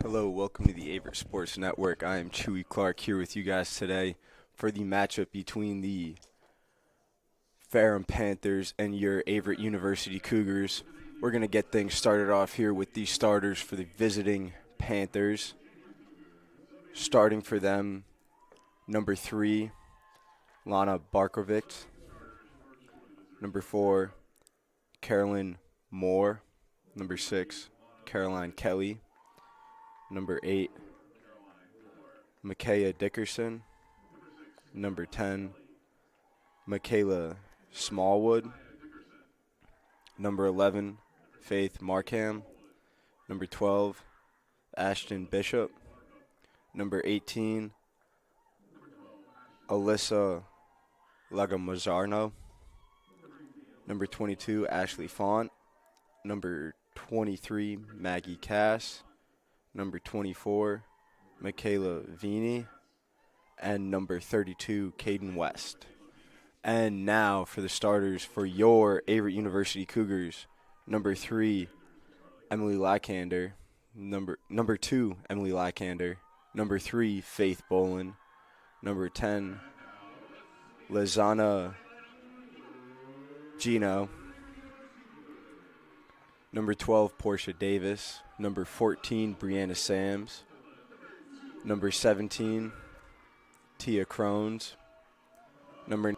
Hello, welcome to the Averett Sports Network. I am Chewy Clark here with you guys today for the matchup between the Ferrum Panthers and your Averett University Cougars. We're going to get things started off here with the starters for the visiting Panthers. Starting for them, number 3, Lana Barkovic. Number 4, Carolyn Moore. Number 6, Caroline Kelly. Number 8, Micaiah Dickerson. Number 10, Michaela Smallwood. Number 11, Faith Markham. Number 12, Ashton Bishop. Number 18, Alyssa Lagamazarno. Number 22, Ashley Font. Number 23, Maggie Cass. Number 24, Michaela Vini. And number 32, Caden West. And now for the starters for your Averett University Cougars. Number 3, Emily Lycander. Number 2, Emily Lycander. Number 3, Faith Bolin. Number 10, Lizana Gino. Number 12, Portia Davis. Number 14, Brianna Sams. Number 17, Tia Crones. Number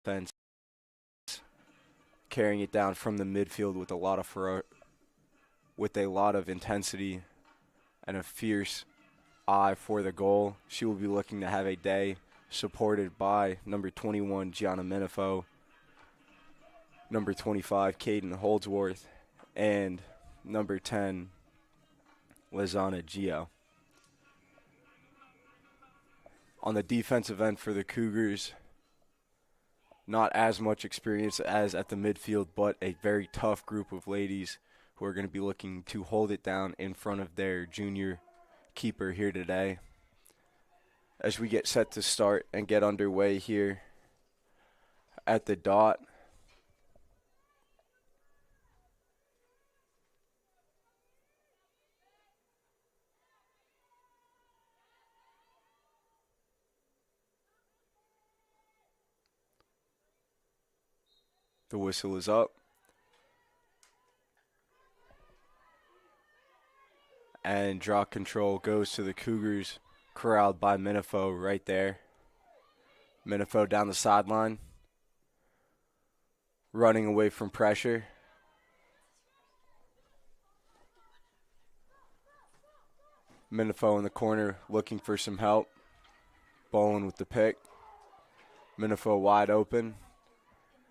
defense carrying it down from the midfield with a lot of intensity and a fierce eye for the goal. She will be looking to have a day, supported by number 21, Gianna Minifo. number 25, Caden Holdsworth, and number 10, Lizana Gio. On the defensive end for the Cougars, not as much experience as at the midfield, but a very tough group of ladies who are going to be looking to hold it down in front of their junior keeper here today. As we get set to start and get underway here at the dot, the whistle is up. And draw control goes to the Cougars, corralled by Minifo right there. Minifo down the sideline, running away from pressure. Minifo in the corner looking for some help. Bowling with the pick. Minifo wide open.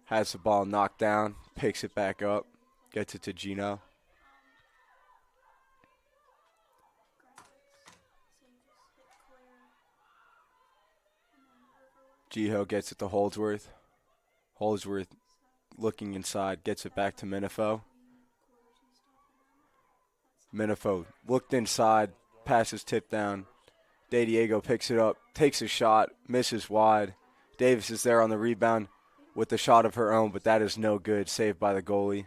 Has the ball knocked down, picks it back up, gets it to Gino. Gio gets it to Holdsworth. Holdsworth looking inside, gets it back to Minifo. Minifo looked inside, passes tipped down. De Diego picks it up, takes a shot, misses wide. Davis is there on the rebound with the shot of her own, but that is no good, saved by the goalie.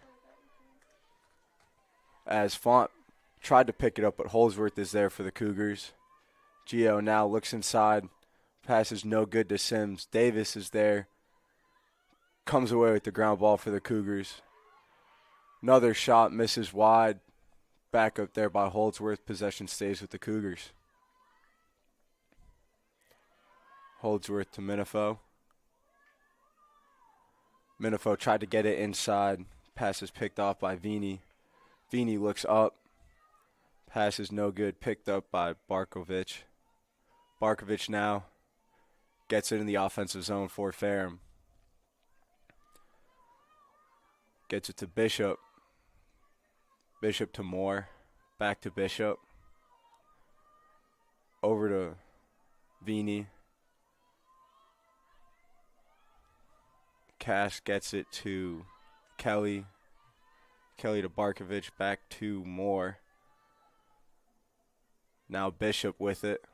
As Font tried to pick it up, but Holdsworth is there for the Cougars. Gio now looks inside, passes no good to Sims. Davis is there, comes away with the ground ball for the Cougars. Another shot misses wide, back up there by Holdsworth. Possession stays with the Cougars. Holdsworth to Minifo. Minifo tried to get it inside. Pass is picked off by Vini. Vini looks up. Pass is no good. Picked up by Barkovic. Barkovic now gets it in the offensive zone for Ferrum. Gets it to Bishop. Bishop to Moore. Back to Bishop. Over to Vini. Cash gets it to Kelly. Kelly to Barkovic. Back to Moore. Now Bishop with it.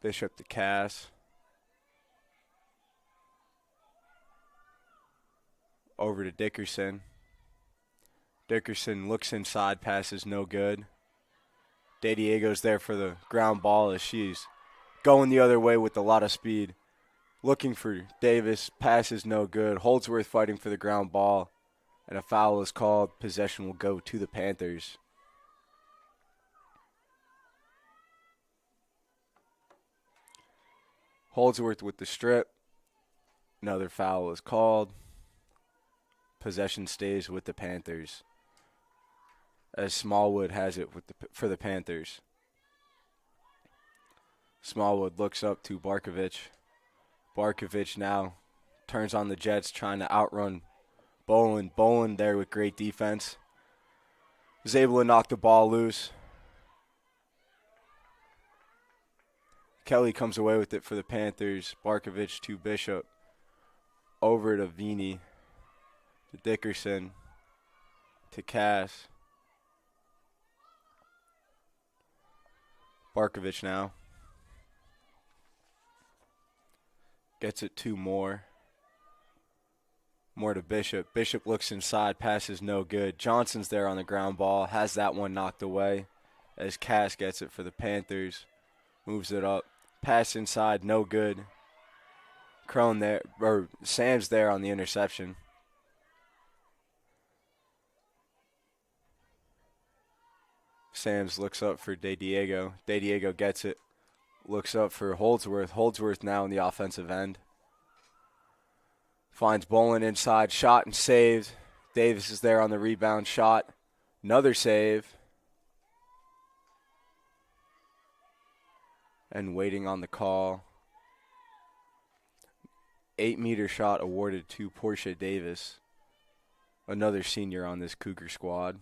Bishop to Cass. Over to Dickerson. Dickerson looks inside, passes no good. De Diego's there for the ground ball as she's going the other way with a lot of speed. Looking for Davis, passes no good. Holdsworth fighting for the ground ball, and a foul is called. Possession will go to the Panthers. Holdsworth with the strip. Another foul is called. Possession stays with the Panthers, as Smallwood has it for the Panthers. Smallwood looks up to Barkovic. Barkovic now turns on the Jets, trying to outrun Bolin. Bolin there with great defense. Was able to knock the ball loose. Kelly comes away with it for the Panthers. Barkovic to Bishop. Over to Vini. To Dickerson. To Cass. Barkovic now. Gets it to Moore. Moore to Bishop. Bishop looks inside. Passes no good. Johnson's there on the ground ball. Has that one knocked away as Cass gets it for the Panthers. Moves it up. Pass inside. No good. Crone there. Or Sam's there on the interception. Sams looks up for De Diego. De Diego gets it. Looks up for Holdsworth. Holdsworth now in the offensive end. Finds Bolin inside. Shot and saved. Davis is there on the rebound. Shot. Another save. And waiting on the call 8-meter shot awarded to Portia Davis, another senior on this Cougar squad.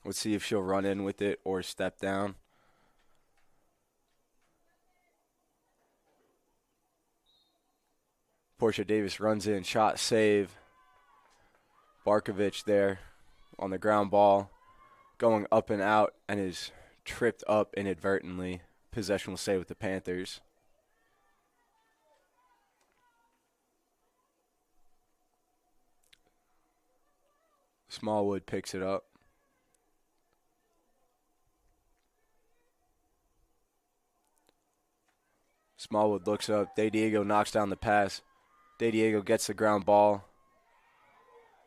Let's see if she'll run in with it or step down. Portia Davis runs in, shot, save. Barkovich there on the ground ball, going up and out, and is tripped up inadvertently. Possession will stay with the Panthers. Smallwood picks it up. Smallwood looks up. De Diego knocks down the pass. De Diego gets the ground ball.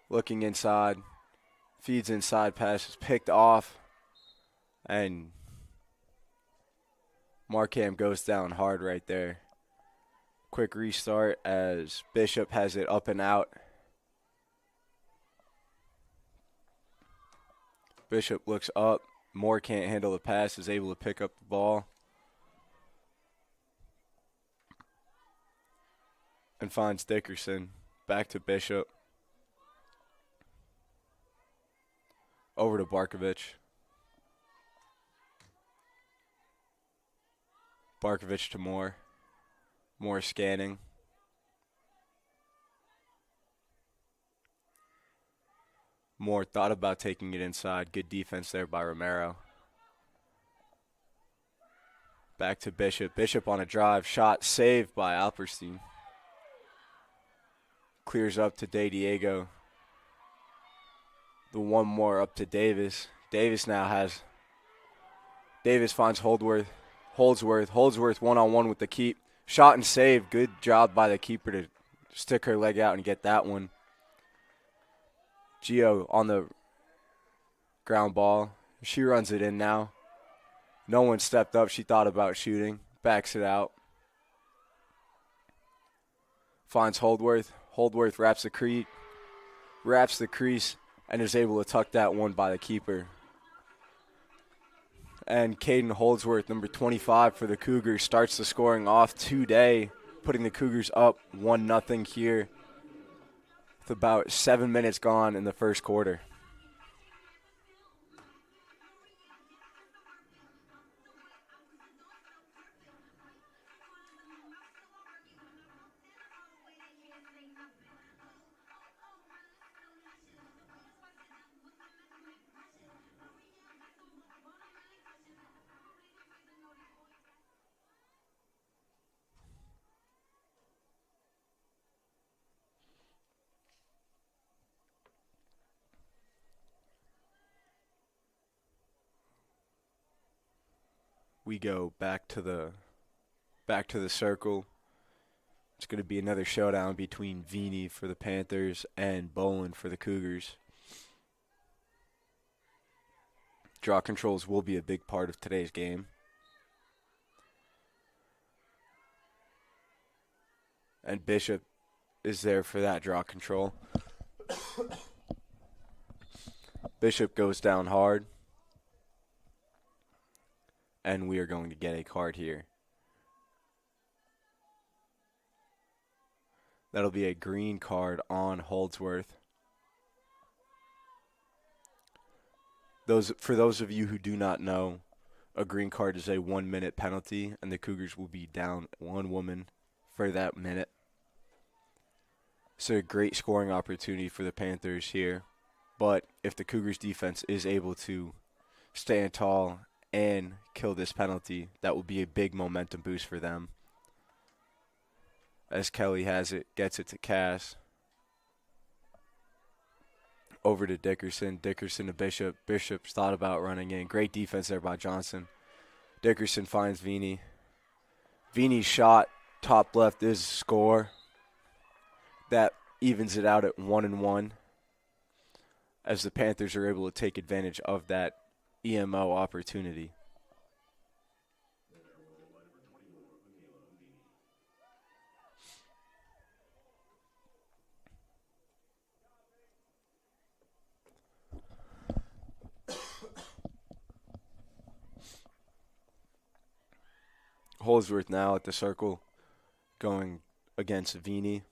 Looking inside. Feeds inside, pass is picked off. And Markham goes down hard right there. Quick restart as Bishop has it up and out. Bishop looks up. Moore can't handle the pass, is able to pick up the ball. And finds Dickerson. Back to Bishop. Over to Barkovich. Barkovich to Moore. Moore scanning. Moore thought about taking it inside. Good defense there by Romero. Back to Bishop. Bishop on a drive. Shot saved by Alperstein. Clears up to De Diego. The one more up to Davis. Davis finds Holdsworth. Holdsworth one-on-one with the keep. Shot and save. Good job by the keeper to stick her leg out and get that one. Gio on the ground ball. She runs it in now. No one stepped up. She thought about shooting. Backs it out. Finds Holdsworth. Holdsworth wraps the crease and is able to tuck that one by the keeper. And Caden Holdsworth, number 25 for the Cougars, starts the scoring off today, putting the Cougars up 1-0 here with about 7 minutes gone in the first quarter. We go back to the circle. It's going to be another showdown between Vini for the Panthers and Boland for the Cougars. Draw controls will be a big part of today's game. And Bishop is there for that draw control. Bishop goes down hard. And we are going to get a card here. That'll be a green card on Holdsworth. For those of you who do not know, a green card is a 1-minute penalty, and the Cougars will be down one woman for that minute. So a great scoring opportunity for the Panthers here. But if the Cougars defense is able to stand tall and kill this penalty, that will be a big momentum boost for them. As Kelly has it, gets it to Cass. Over to Dickerson. Dickerson to Bishop. Bishop's thought about running in. Great defense there by Johnson. Dickerson finds Vini. Vini's shot, top left, is a score. That evens it out at 1-1. As the Panthers are able to take advantage of that EMO opportunity. Holdsworth now at the circle, going against Vini.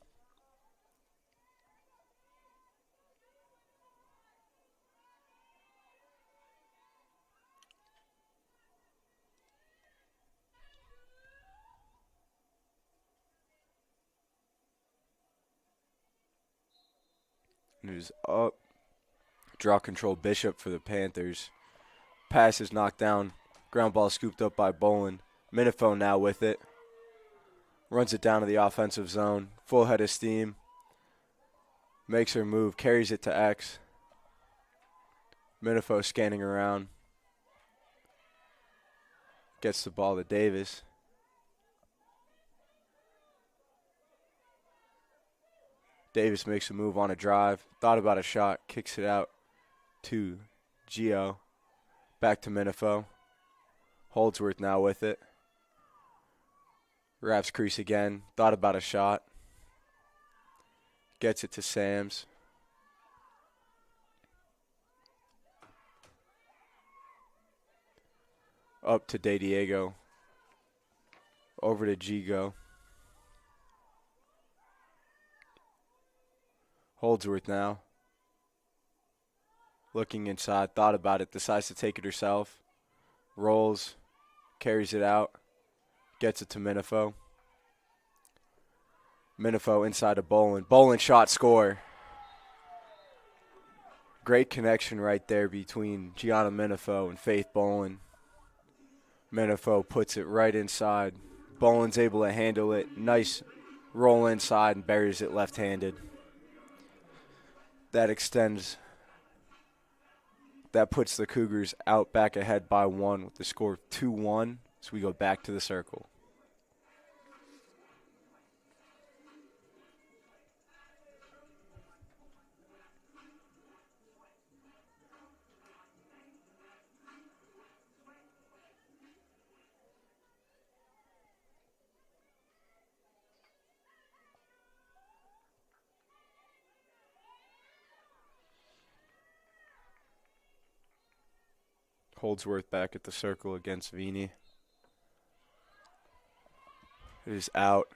It is up. Draw control Bishop for the Panthers. Pass is knocked down. Ground ball scooped up by Bolin. Minifo now with it. Runs it down to the offensive zone. Full head of steam. Makes her move. Carries it to X. Minifo scanning around. Gets the ball to Davis. Davis makes a move on a drive. Thought about a shot. Kicks it out to Gio. Back to Minifo. Holdsworth now with it. Wraps crease again. Thought about a shot. Gets it to Sams. Up to De Diego. Over to Gigo. Holdsworth now. Looking inside. Thought about it. Decides to take it herself. Rolls. Carries it out. Gets it to Minifo. Minifo inside of Bolin. Bolin shot, score. Great connection right there between Gianna Minifo and Faith Bolin. Minifo puts it right inside. Bolin's able to handle it. Nice roll inside and buries it left-handed. That extends. That puts the Cougars out back ahead by 1 with the score of 2-1. So we go back to the circle. Holdsworth back at the circle against Vini. It is out.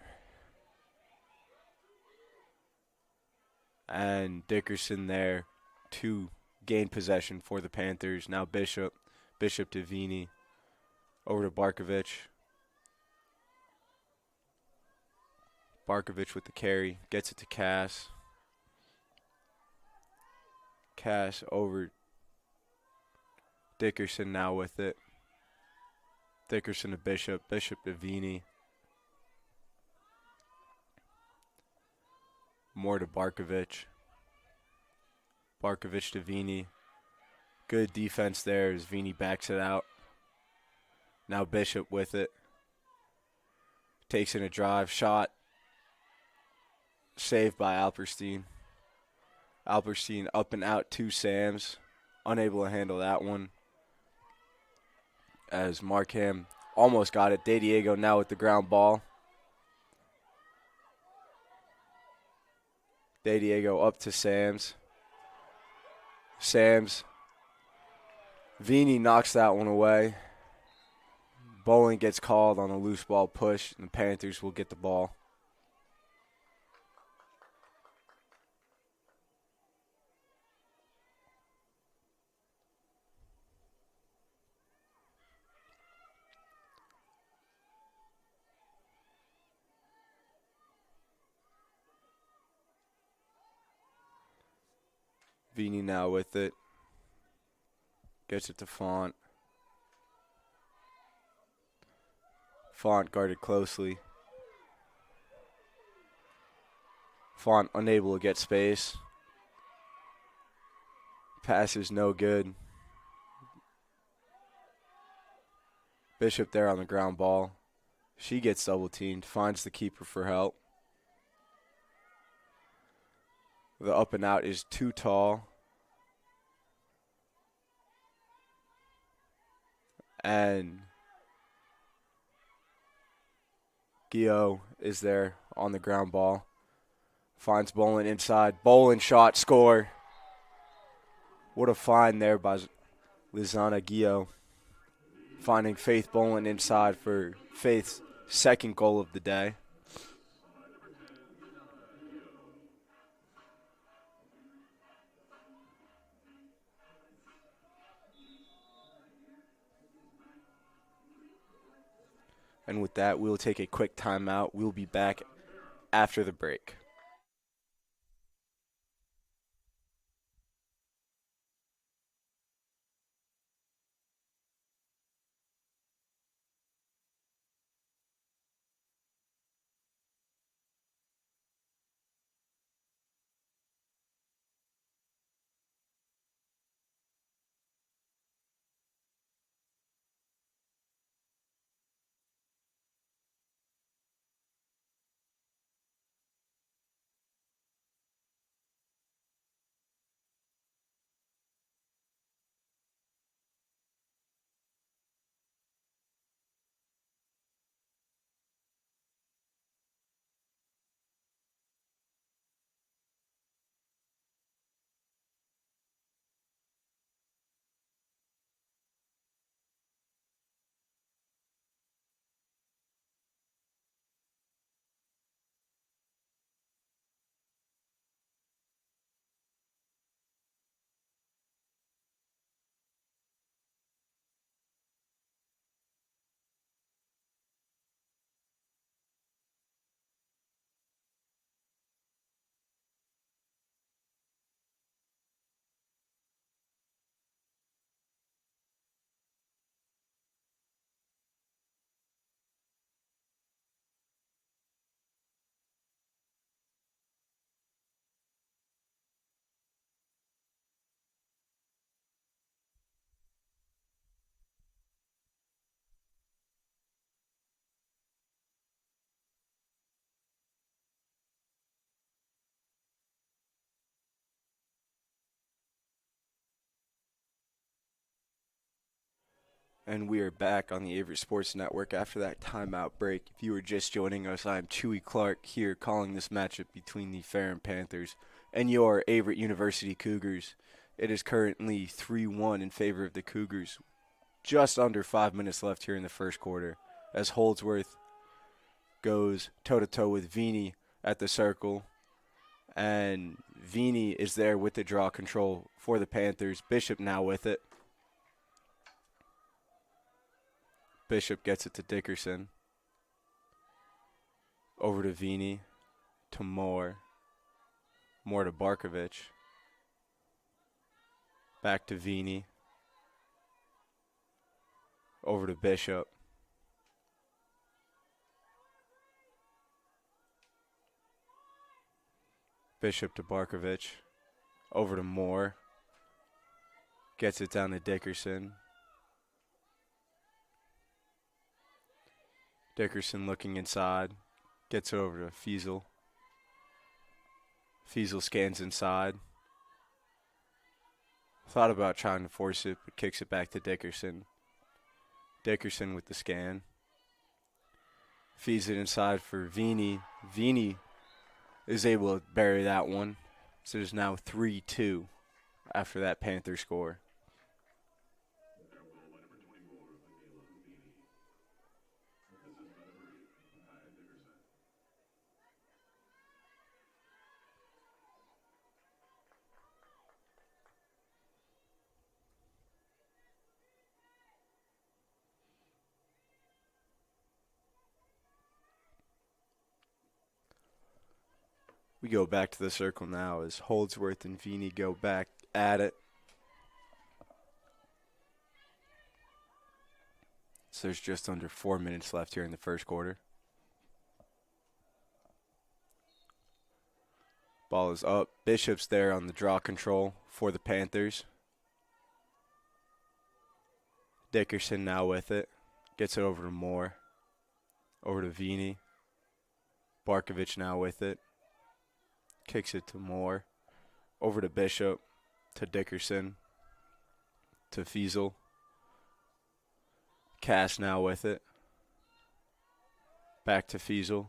And Dickerson there to gain possession for the Panthers. Now Bishop. Bishop to Vini. Over to Barkovich. Barkovich with the carry. Gets it to Cass. Cass over Dickerson now with it. Dickerson to Bishop. Bishop to Vini. More to Barkovich. Barkovich to Vini. Good defense there as Vini backs it out. Now Bishop with it. Takes in a drive. Shot. Saved by Alperstein. Alperstein up and out to Sams. Unable to handle that one. As Markham almost got it. De Diego now with the ground ball. De Diego up to Sams. Sams. Vini knocks that one away. Bowling gets called on a loose ball push, and the Panthers will get the ball. Vini now with it. Gets it to Font. Font guarded closely. Font unable to get space. Pass is no good. Bishop there on the ground ball. She gets double teamed. Finds the keeper for help. The up and out is too tall. And Gio is there on the ground ball. Finds Bolin inside. Bolin shot, score. What a find there by Lizana Gio. Finding Faith Bolin inside for Faith's second goal of the day. And with that, we'll take a quick timeout. We'll be back after the break. And we are back on the Averett Sports Network after that timeout break. If you were just joining us, I'm Chewy Clark here calling this matchup between the Ferrum Panthers and your Averett University Cougars. It is currently 3-1 in favor of the Cougars. Just under 5 minutes left here in the first quarter as Holdsworth goes toe-to-toe with Vini at the circle. And Vini is there with the draw control for the Panthers. Bishop now with it. Bishop gets it to Dickerson. Over to Vini. To Moore. Moore to Barkovich. Back to Vini. Over to Bishop. Bishop to Barkovich. Over to Moore. Gets it down to Dickerson. Dickerson looking inside. Gets over to Fiesel. Fiesel scans inside. Thought about trying to force it, but kicks it back to Dickerson. Dickerson with the scan. Feeds it inside for Vini. Vini is able to bury that one. So there's now 3-2 after that Panther score. We go back to the circle now as Holdsworth and Vini go back at it. So there's just under 4 minutes left here in the first quarter. Ball is up. Bishop's there on the draw control for the Panthers. Dickerson now with it. Gets it over to Moore. Over to Vini. Barkovich now with it. Kicks it to Moore. Over to Bishop. To Dickerson. To Fiesel. Cass now with it. Back to Fiesel.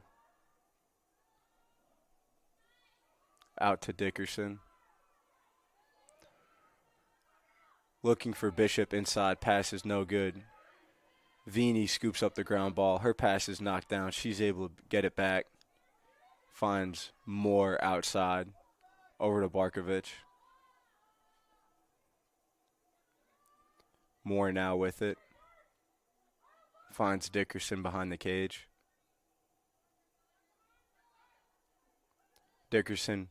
Out to Dickerson. Looking for Bishop inside. Pass is no good. Vini scoops up the ground ball. Her pass is knocked down. She's able to get it back. Finds Moore outside. Over to Barkovich. Moore now with it. finds Dickerson behind the cage. Dickerson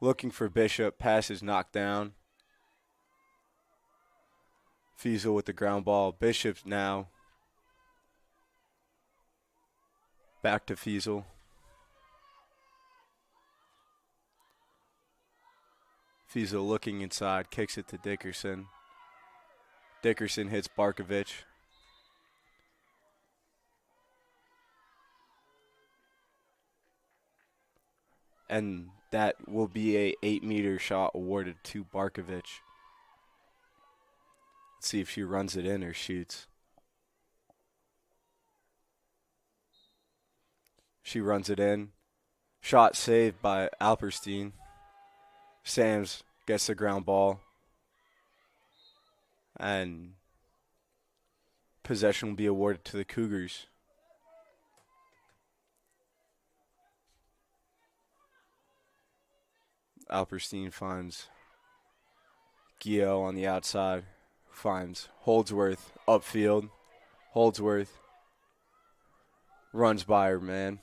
looking for Bishop. Pass is knocked down. Fiesel with the ground ball. Bishop's now back to Fiesel. Fiesel looking inside, kicks it to Dickerson. Dickerson hits Barkovich. And that will be a 8-meter shot awarded to Barkovich. Let's see if she runs it in or shoots. She runs it in. Shot saved by Alperstein. Sams gets the ground ball. And possession will be awarded to the Cougars. Alperstein finds Gio on the outside. Finds Holdsworth upfield. Holdsworth runs by her man.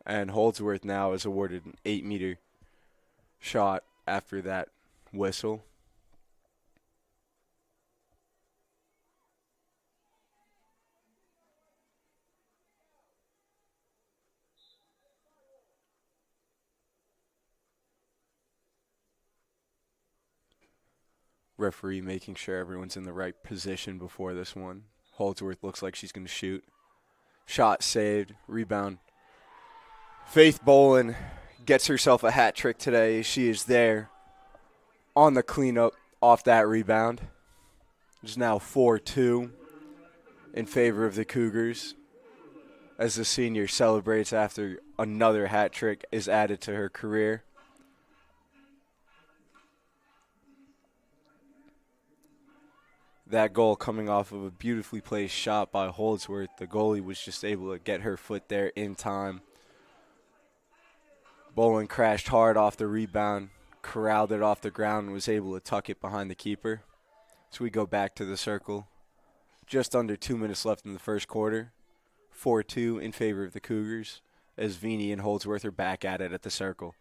And Holdsworth now is awarded an 8-meter shot after that whistle. Referee making sure everyone's in the right position before this one. Holdsworth looks like she's going to shoot. Shot saved. Rebound. Faith Bolin gets herself a hat trick today. She is there on the cleanup off that rebound. It's now 4-2 in favor of the Cougars as the senior celebrates after another hat trick is added to her career. That goal coming off of a beautifully placed shot by Holdsworth. The goalie was just able to get her foot there in time. Bolin crashed hard off the rebound, corralled it off the ground, and was able to tuck it behind the keeper. So we go back to the circle. Just under 2 minutes left in the first quarter. 4-2 in favor of the Cougars as Vini and Holdsworth are back at it at the circle.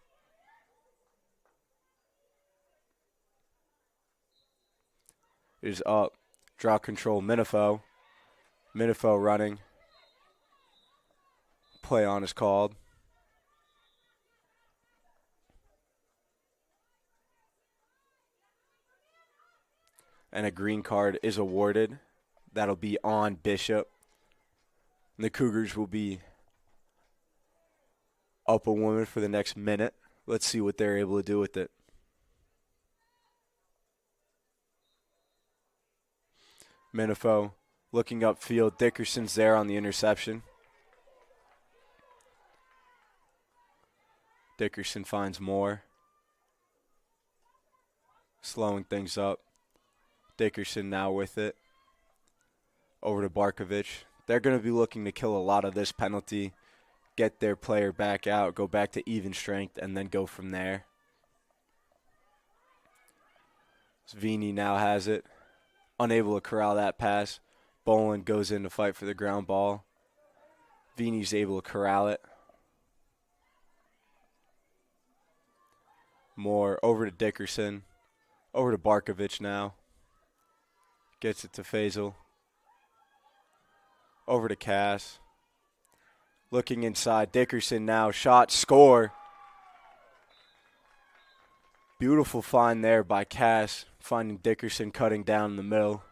It is up. Draw control, Minifo. Minifo running. Play on is called. And a green card is awarded. That'll be on Bishop. And the Cougars will be up a woman for the next minute. Let's see what they're able to do with it. Minifo looking upfield. Dickerson's there on the interception. Dickerson finds Moore. Slowing things up. Dickerson now with it. Over to Barkovich. They're going to be looking to kill a lot of this penalty, get their player back out, go back to even strength, and then go from there. Vini now has it. Unable to corral that pass. Bolin goes in to fight for the ground ball. Vini's able to corral it. Moore over to Dickerson. Over to Barkovich now. Gets it to Faisal. Over to Cass. Looking inside. Dickerson now. Shot. Score. Beautiful find there by Cass. Finding Dickerson cutting down in the middle.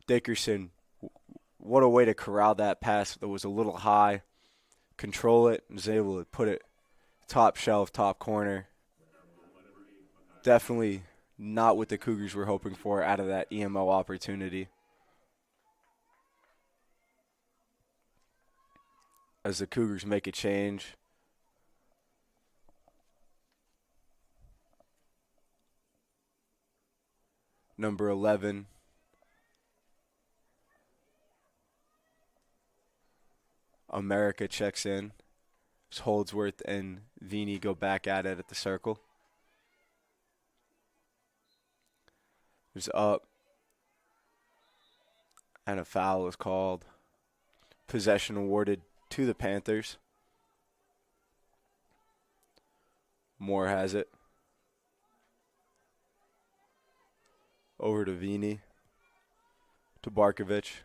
Dickerson, what a way to corral that pass that was a little high. Control it. Was able to put it top shelf, top corner. Definitely not what the Cougars were hoping for out of that EMO opportunity. As the Cougars make a change. Number 11. America checks in. as Holdsworth and Vini go back at it at the circle. There's up, and a foul is called. Possession awarded to the Panthers. Moore has it. Over to Vini. To Barkovich.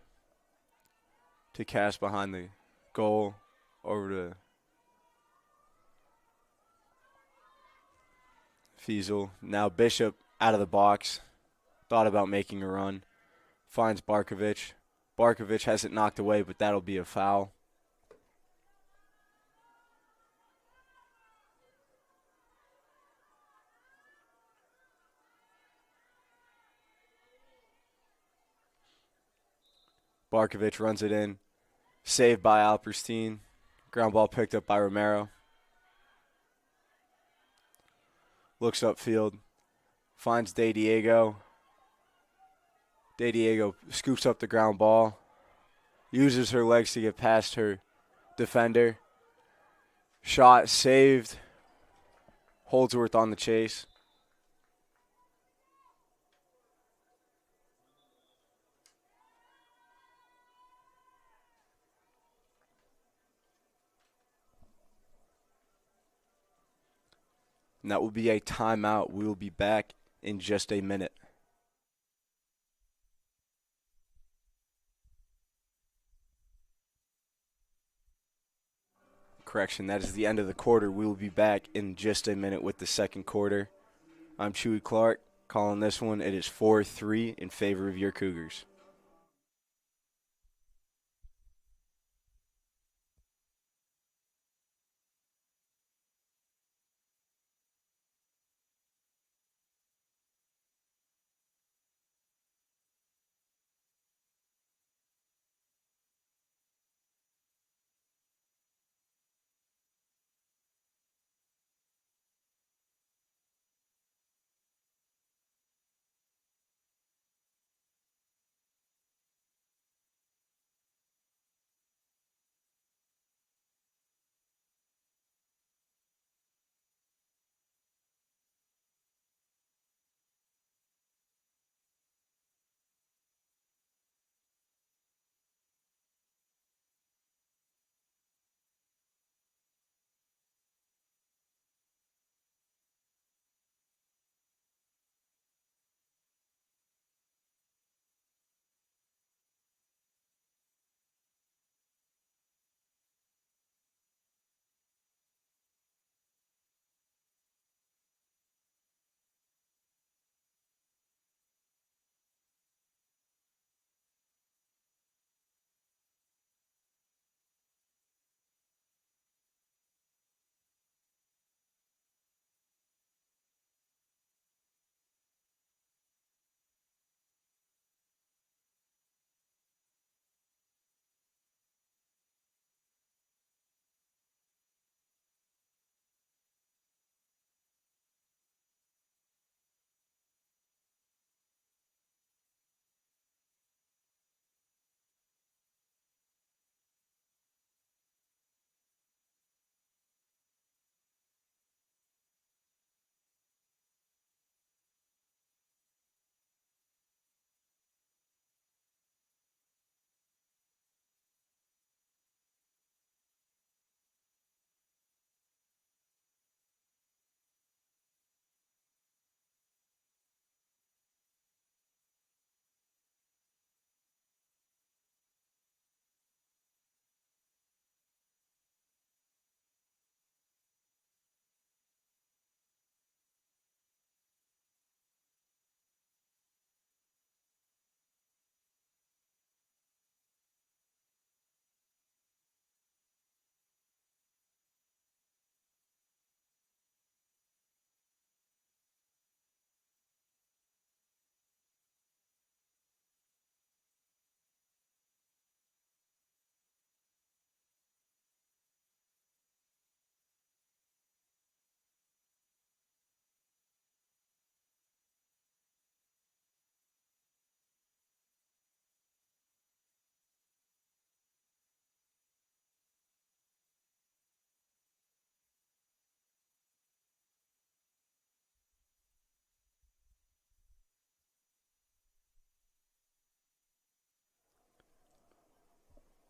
To Cass behind the goal. Over to Fiesel. Now Bishop out of the box. Thought about making a run. Finds Barkovich. Barkovich has it knocked away, but that'll be a foul. Barkovich runs it in. Saved by Alperstein. Ground ball picked up by Romero. Looks upfield. Finds De Diego. De Diego scoops up the ground ball. Uses her legs to get past her defender. Shot saved. Holdsworth on the chase. And that will be a timeout. We will be back in just a minute. Correction, that is the end of the quarter. We will be back in just a minute with the second quarter. I'm Chewy Clark calling this one. It is 4-3 in favor of your Cougars.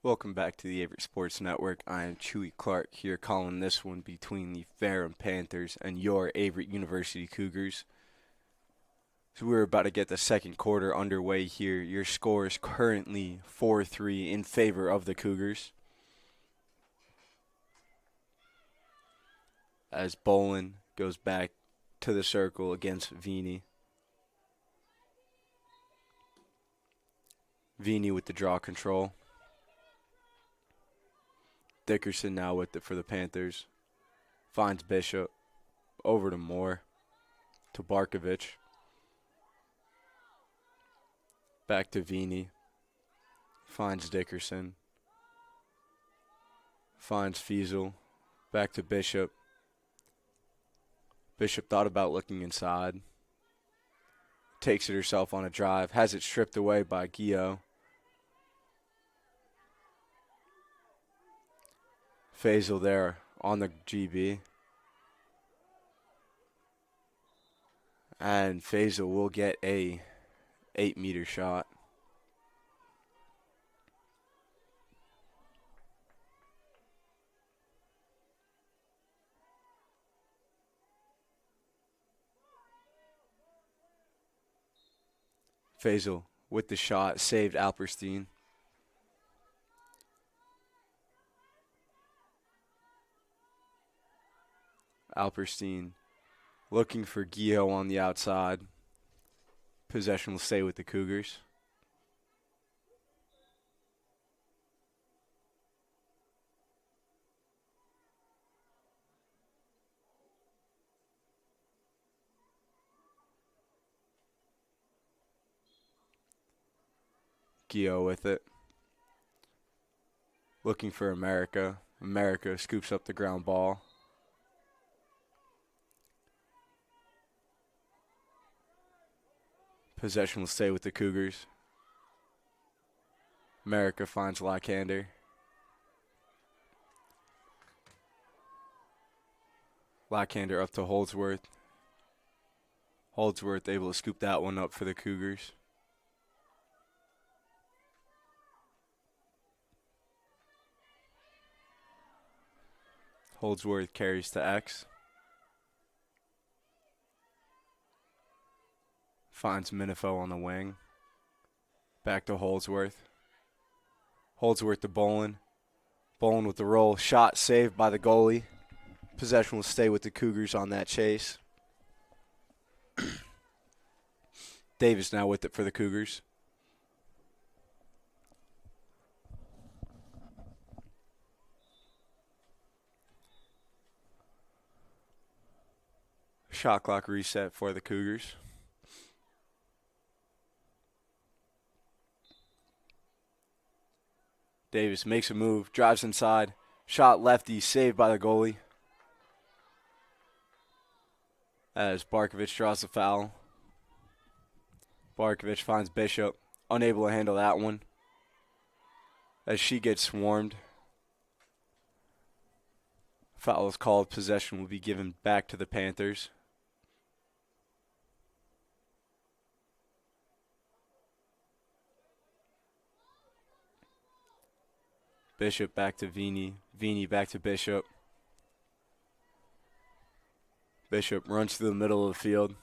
Welcome back to the Averett Sports Network. I am Chewy Clark here calling this one between the Ferrum Panthers and your Averett University Cougars. So we're about to get the second quarter underway here. Your score is currently 4-3 in favor of the Cougars. As Bolin goes back to the circle against Vini. Vini with the draw control. Dickerson now with it for the Panthers. Finds Bishop. Over to Moore. To Barkovich. Back to Vini. Finds Dickerson. Finds Fiesel. Back to Bishop. Bishop thought about looking inside. Takes it herself on a drive. Has it stripped away by Gio. Faisal there on the GB. And Faisal will get a 8-meter shot. Faisal with the shot, saved Alperstein. Alperstein looking for Gio on the outside. Possession will stay with the Cougars. Gio with it. Looking for America. America scoops up the ground ball. Possession will stay with the Cougars. America finds Lackhander. Lackhander up to Holdsworth. Holdsworth able to scoop that one up for the Cougars. Holdsworth carries to X. Finds Minifo on the wing. Back to Holdsworth. Holdsworth to Bolin. Bolin with the roll. Shot saved by the goalie. Possession will stay with the Cougars on that chase. Davis now with it for the Cougars. Shot clock reset for the Cougars. Davis makes a move, drives inside. Shot lefty, saved by the goalie. As Barkovich draws the foul. Barkovich finds Bishop, unable to handle that one. As she gets swarmed. Foul is called. Possession will be given back to the Panthers. Bishop back to Vini. Vini back to Bishop. Bishop runs through the middle of the field.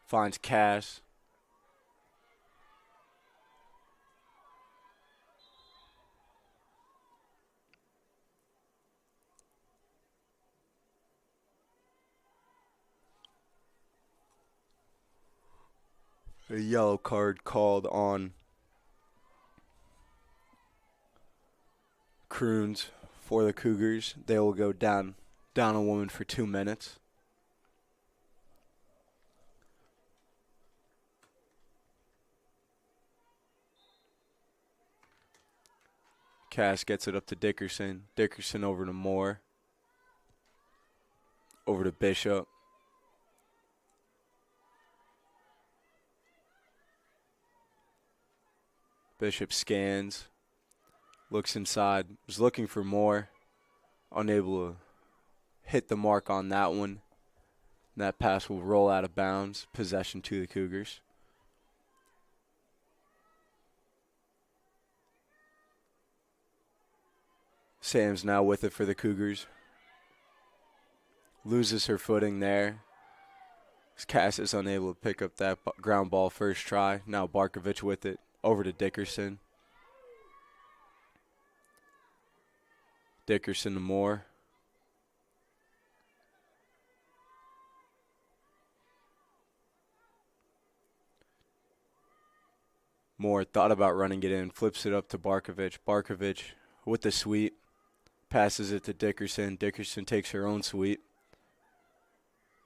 Finds Cass. A yellow card called on Kroons for the Cougars. They will go down a woman for 2 minutes. Cass gets it up to Dickerson. Dickerson over to Moore. Over to Bishop. Bishop scans. Looks inside. Was looking for Moore. Unable to hit the mark on that one. That pass will roll out of bounds. Possession to the Cougars. Sam's now with it for the Cougars. Loses her footing there. Cass is unable to pick up that ground ball first try. Now Barkovich with it. Over to Dickerson. Dickerson to Moore. Moore thought about running it in. Flips it up to Barkovich. Barkovich with the sweep. Passes it to Dickerson. Dickerson takes her own sweep.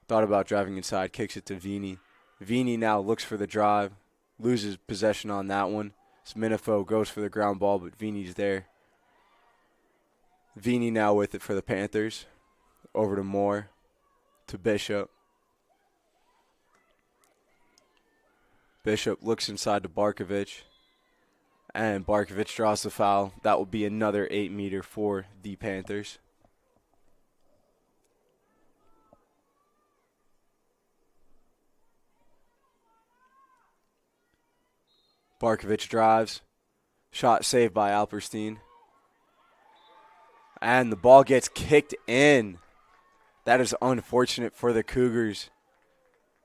Thought about driving inside. Kicks it to Vini. Vini now looks for the drive. Loses possession on that one. Minifo goes for the ground ball, but Vini's there. Vini now with it for the Panthers. Over to Moore. To Bishop. Bishop looks inside to Barkovich. And Barkovich draws the foul. That will be another 8-meter for the Panthers. Barkovich drives. Shot saved by Alperstein. And the ball gets kicked in. That is unfortunate for the Cougars.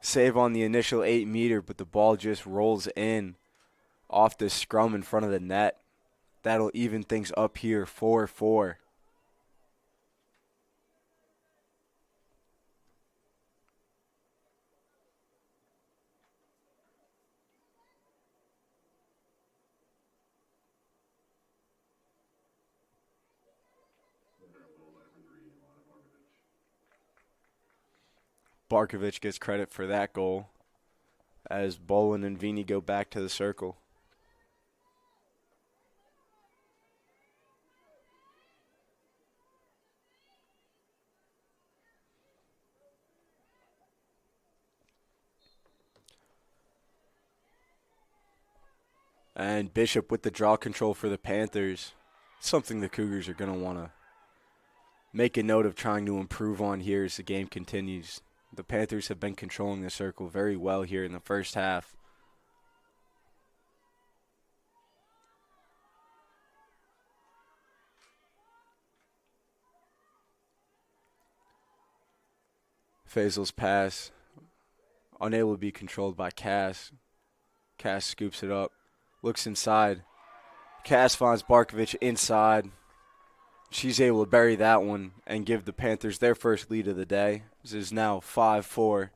Save on the initial 8-meter, but the ball just rolls in off the scrum in front of the net. That'll even things up here, 4-4. Barkovich gets credit for that goal as Bolin and Vini go back to the circle. And Bishop with the draw control for the Panthers. Something the Cougars are going to want to make a note of trying to improve on here as the game continues. The Panthers have been controlling the circle very well here in the first half. Faisal's pass, unable to be controlled by Cass. Cass scoops it up, looks inside. Cass finds Barkovich inside. She's able to bury that one and give the Panthers their first lead of the day. This is now 5-4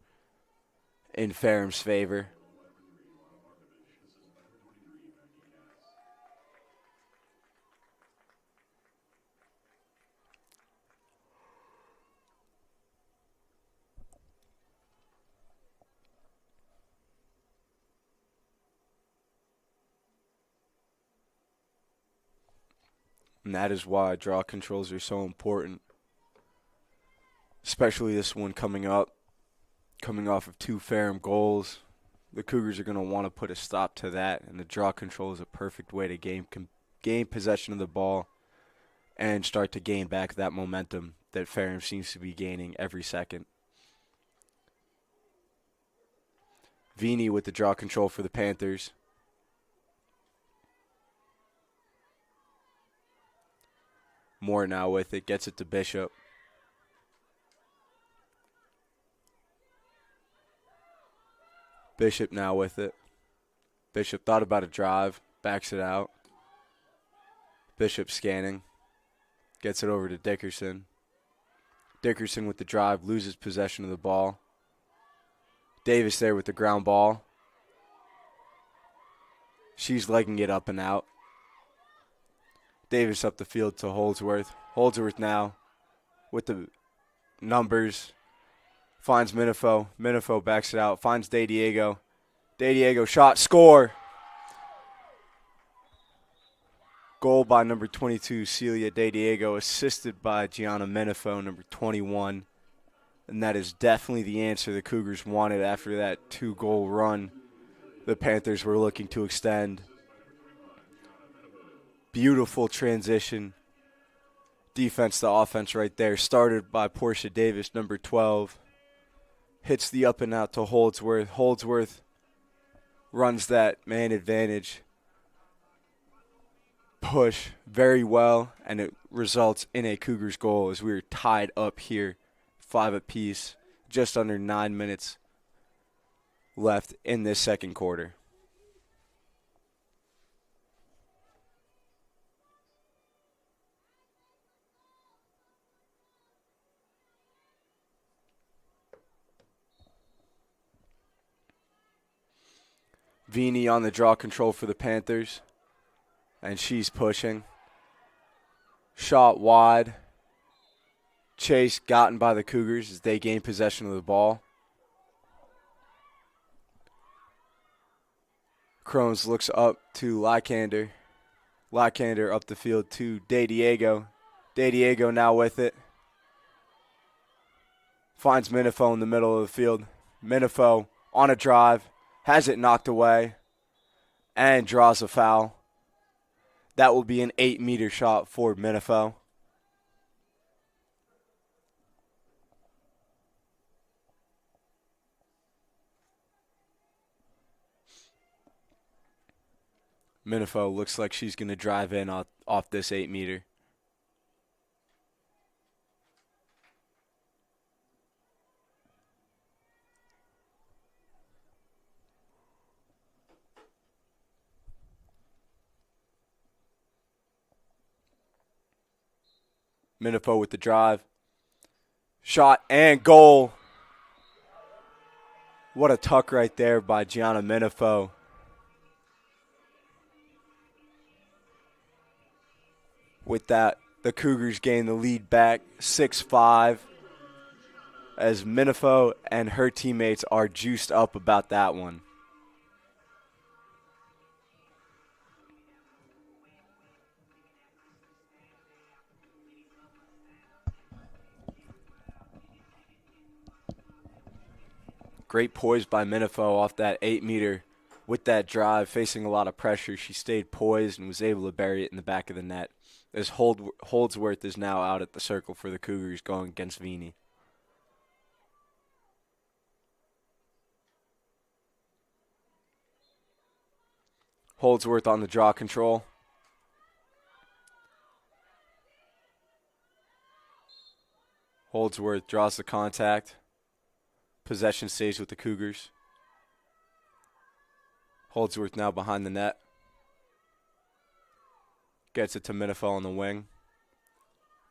in Ferrum's favor. And that is why draw controls are so important. Especially this one coming up, coming off of 2 Ferrum goals. The Cougars are going to want to put a stop to that, and the draw control is a perfect way to gain possession of the ball and start to gain back that momentum that Ferrum seems to be gaining every second. Vini with the draw control for the Panthers. Moore now with it, gets it to Bishop. Bishop now with it. Bishop thought about a drive, backs it out. Bishop scanning, gets it over to Dickerson. Dickerson with the drive, loses possession of the ball. Davis there with the ground ball. She's legging it up and out. Davis up the field to Holdsworth. Holdsworth now with the numbers. Finds Minifo. Minifo backs it out. Finds De Diego. De Diego shot. Score. Goal by number 22, Celia De Diego, assisted by Gianna Minifo, number 21. And that is definitely the answer the Cougars wanted after that 2-goal run the Panthers were looking to extend. Beautiful transition. Defense to offense right there. Started by Portia Davis, number 12. Hits the up and out to Holdsworth. Holdsworth runs that man advantage. push very well, and it results in a Cougars goal as we are tied up here, 5 apiece, just under 9 minutes left in this second quarter. Vini on the draw control for the Panthers, and she's pushing. Shot wide. Chase gotten by the Cougars as they gain possession of the ball. Crones looks up to Lycander. Lycander up the field to De Diego. De Diego now with it. Finds Minifo in the middle of the field. Minifo on a drive. Has it knocked away. And draws a foul. That will be an 8-meter shot for Minifo. Minifo looks like she's going to drive in off this 8-meter. Minifo with the drive. Shot and goal. What a tuck right there by Gianna Minifo. With that, the Cougars gain the lead back 6-5 as Minifo and her teammates are juiced up about that one. Great poise by Minifo off that 8-meter with that drive, facing a lot of pressure. She stayed poised and was able to bury it in the back of the net. As Holdsworth is now out at the circle for the Cougars going against Vini. Holdsworth on the draw control. Holdsworth draws the contact. Possession stays with the Cougars. Holdsworth now behind the net. Gets it to Minifo on the wing.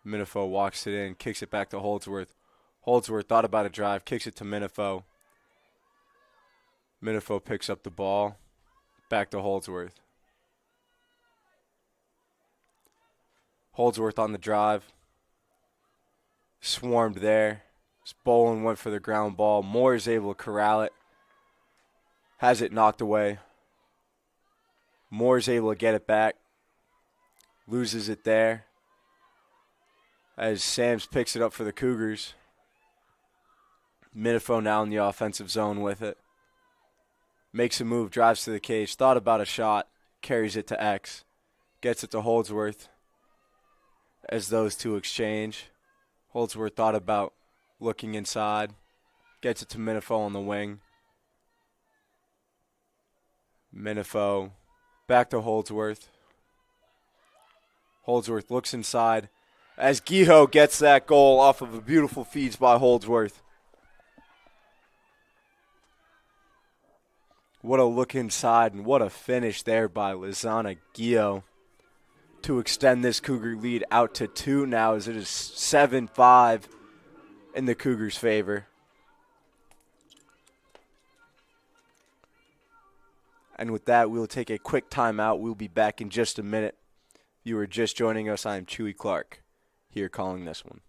Minifo walks it in, kicks it back to Holdsworth. Holdsworth thought about a drive, kicks it to Minifo. Minifo picks up the ball. Back to Holdsworth. Holdsworth on the drive. Swarmed there. Bolin went for the ground ball. Moore is able to corral it. Has it knocked away. Moore is able to get it back. Loses it there. As Sams picks it up for the Cougars. Minifo now in the offensive zone with it. Makes a move, drives to the cage. Thought about a shot. Carries it to X. Gets it to Holdsworth. As those two exchange. Holdsworth thought about looking inside. Gets it to Minifo on the wing. Minifo back to Holdsworth. Holdsworth looks inside as Giho gets that goal off of a beautiful feeds by Holdsworth. What a look inside and what a finish there by Lizana Giho to extend this Cougar lead out to 2 now as it is 7-5 in the Cougars' favor. And with that, we'll take a quick timeout. We'll be back in just a minute. If you are just joining us, I am Chewy Clark, here calling this one.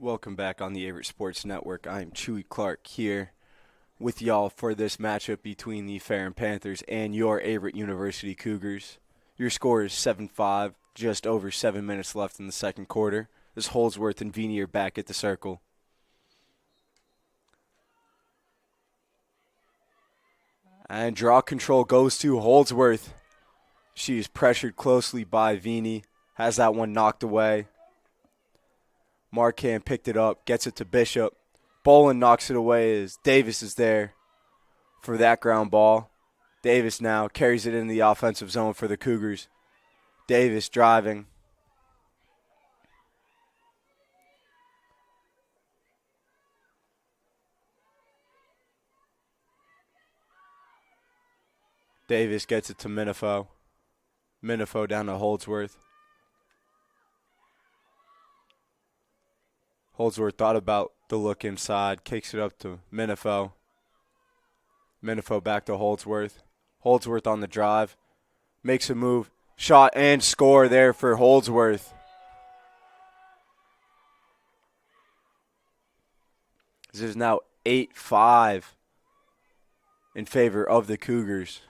Welcome back on the Averett Sports Network. I'm Chewy Clark here with y'all for this matchup between the Ferrum Panthers and your Averett University Cougars. Your score is 7-5, just over 7 minutes left in the second quarter. As Holdsworth and Vini are back at the circle. And draw control goes to Holdsworth. She is pressured closely by Vini, has that one knocked away. Marquand picked it up, gets it to Bishop. Bolin knocks it away as Davis is there for that ground ball. Davis now carries it in the offensive zone for the Cougars. Davis driving. Davis gets it to Minifo. Minifo down to Holdsworth. Holdsworth thought about the look inside, kicks it up to Minifo. Minifo back to Holdsworth. Holdsworth on the drive, makes a move, shot and score there for Holdsworth. This is now 8-5 in favor of the Cougars.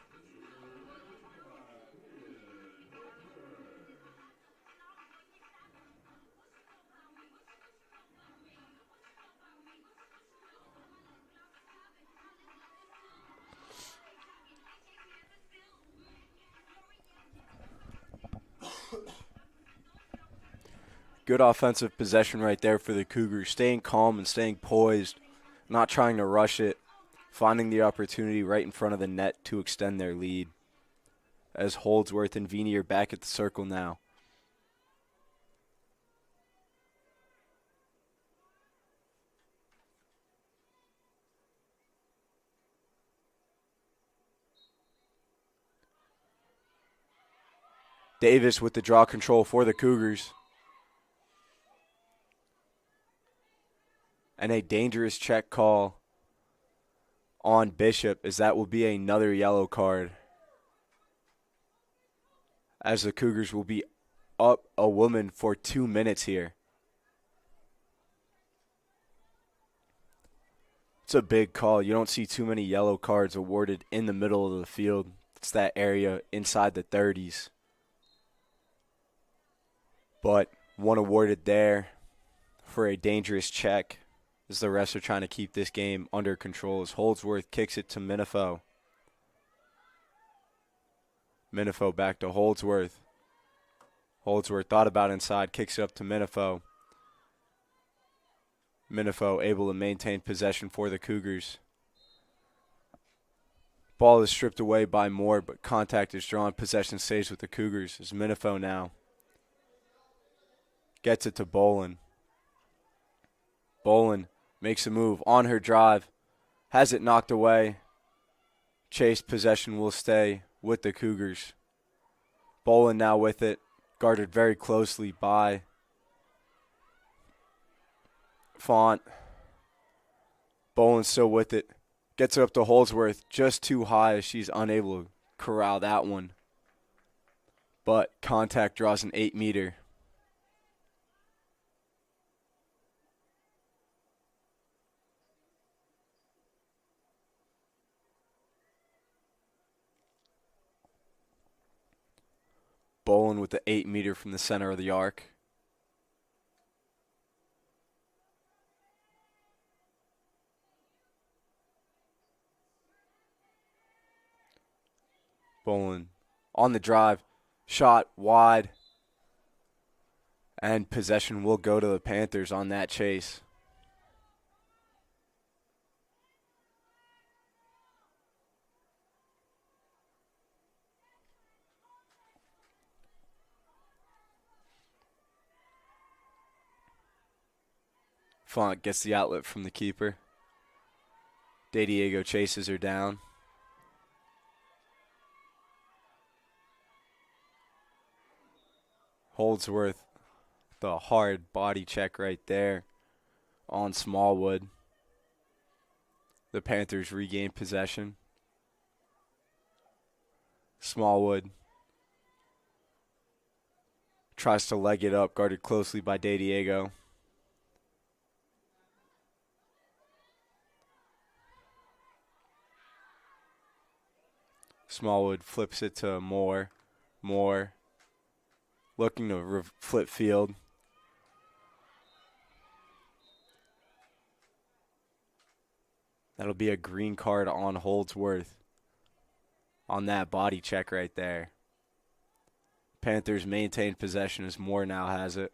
Good offensive possession right there for the Cougars, staying calm and staying poised, not trying to rush it, finding the opportunity right in front of the net to extend their lead. As Holdsworth and Vini are back at the circle now. Davis with the draw control for the Cougars. And a dangerous check call on Bishop, as that will be another yellow card. As the Cougars will be up a woman for 2 minutes here. It's a big call. You don't see too many yellow cards awarded in the middle of the field. It's that area inside the 30s. But one awarded there for a dangerous check, as the refs are trying to keep this game under control, as Holdsworth kicks it to Minifo. Minifo back to Holdsworth. Holdsworth thought about inside, kicks it up to Minifo. Minifo able to maintain possession for the Cougars. Ball is stripped away by Moore, but contact is drawn. Possession stays with the Cougars as Minifo now gets it to Bolin. Bolin makes a move on her drive, has it knocked away. Chase possession will stay with the Cougars. Bolin now with it, guarded very closely by Font. Bolin still with it, gets it up to Holdsworth, just too high as she's unable to corral that one. But contact draws an 8-meter. Bolin with the 8-meter from the center of the arc. Bolin on the drive, shot wide, and possession will go to the Panthers on that chase. Font gets the outlet from the keeper. De Diego chases her down. Holdsworth, the hard body check right there on Smallwood. The Panthers regain possession. Smallwood tries to leg it up, guarded closely by De Diego. Smallwood flips it to Moore. Moore looking to flip field. That'll be a green card on Holdsworth on that body check right there. Panthers maintain possession as Moore now has it.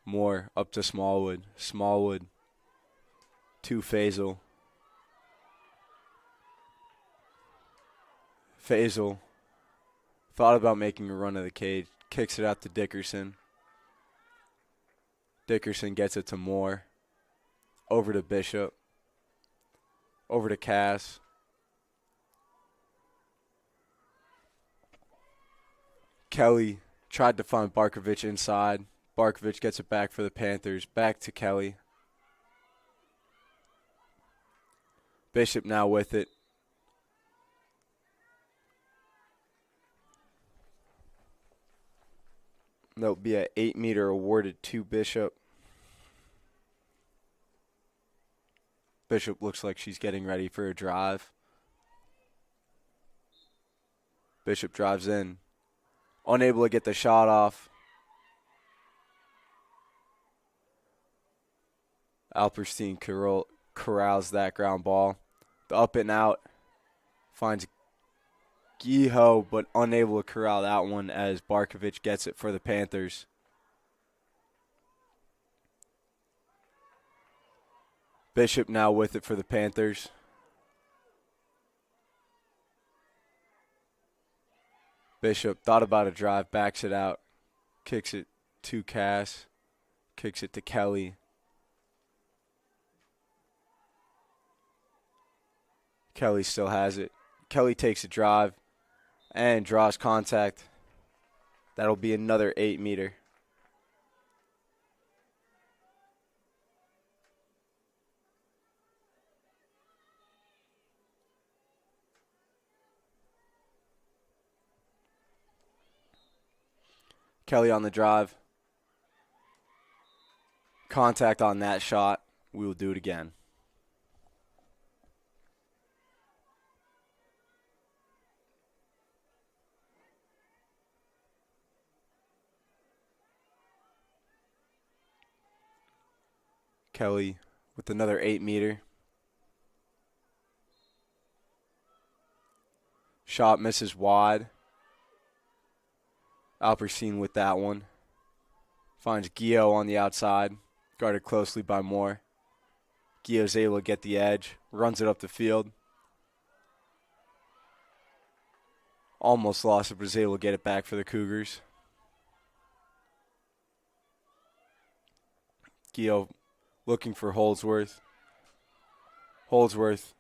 Moore up to Smallwood. Smallwood to Faisal. Faisal thought about making a run of the cage. Kicks it out to Dickerson. Dickerson gets it to Moore. Over to Bishop. Over to Cass. Kelly tried to find Barkovich inside. Barkovich gets it back for the Panthers. Back to Kelly. Bishop now with it. There'll be an 8-meter awarded to Bishop. Bishop looks like she's getting ready for a drive. Bishop drives in. Unable to get the shot off. Alperstein corrals that ground ball. The up and out finds Giho, but unable to corral that one as Barkovich gets it for the Panthers. Bishop now with it for the Panthers. Bishop thought about a drive, backs it out, kicks it to Cass, kicks it to Kelly. Kelly still has it. Kelly takes a drive and draws contact. That'll be another 8-meter. Kelly on the drive. Contact on that shot. We will do it again. Kelly with another 8-meter. Shot misses wide. Alperstein with that one. Finds Gio on the outside. Guarded closely by Moore. Gio's able to get the edge. Runs it up the field. Almost lost it, but was able to get it back for the Cougars. Gio looking for Holdsworth. Holdsworth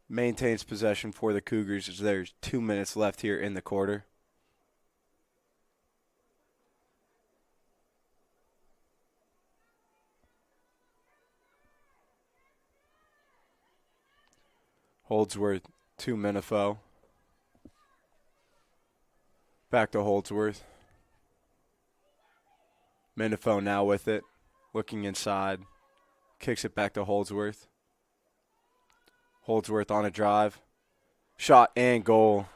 maintains possession for the Cougars as there's 2 minutes left here in the quarter. Holdsworth to Minifo. Back to Holdsworth. Minifo now with it. Looking inside. Kicks it back to Holdsworth. Holdsworth on a drive. Shot and goal.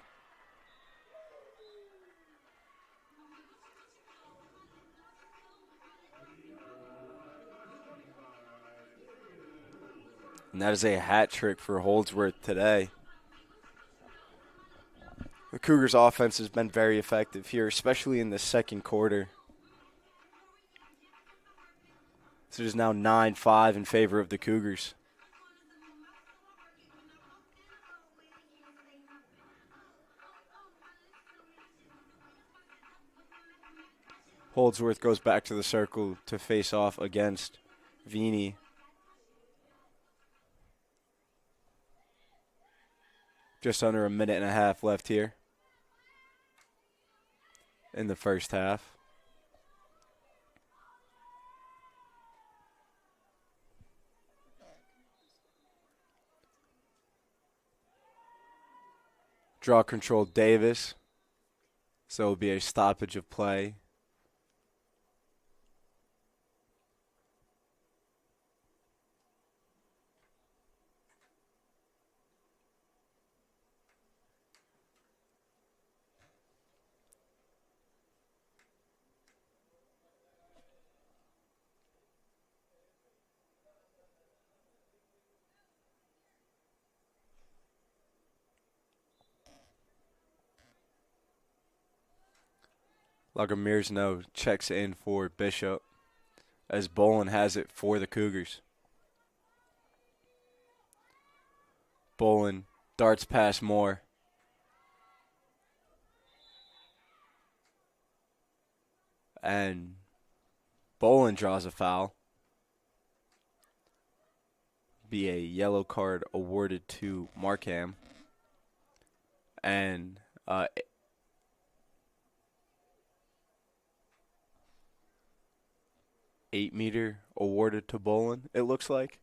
And that is a hat trick for Holdsworth today. The Cougars' offense has been very effective here, especially in the second quarter. So it is now 9-5 in favor of the Cougars. Holdsworth goes back to the circle to face off against Vini. Just under a minute and a half left here in the first half. Draw control Davis. So it'll be a stoppage of play. Lagomirsno checks in for Bishop as Bolin has it for the Cougars. Bolin darts past Moore. And Bolin draws a foul. Be a yellow card awarded to Markham. And 8-meter awarded to Bolin, it looks like.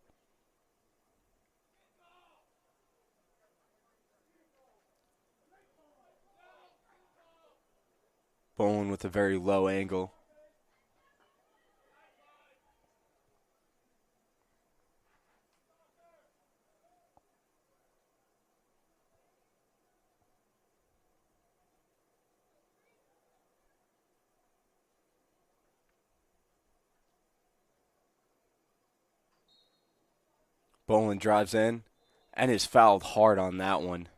Bolin with a very low angle. Bolin drives in and is fouled hard on that one.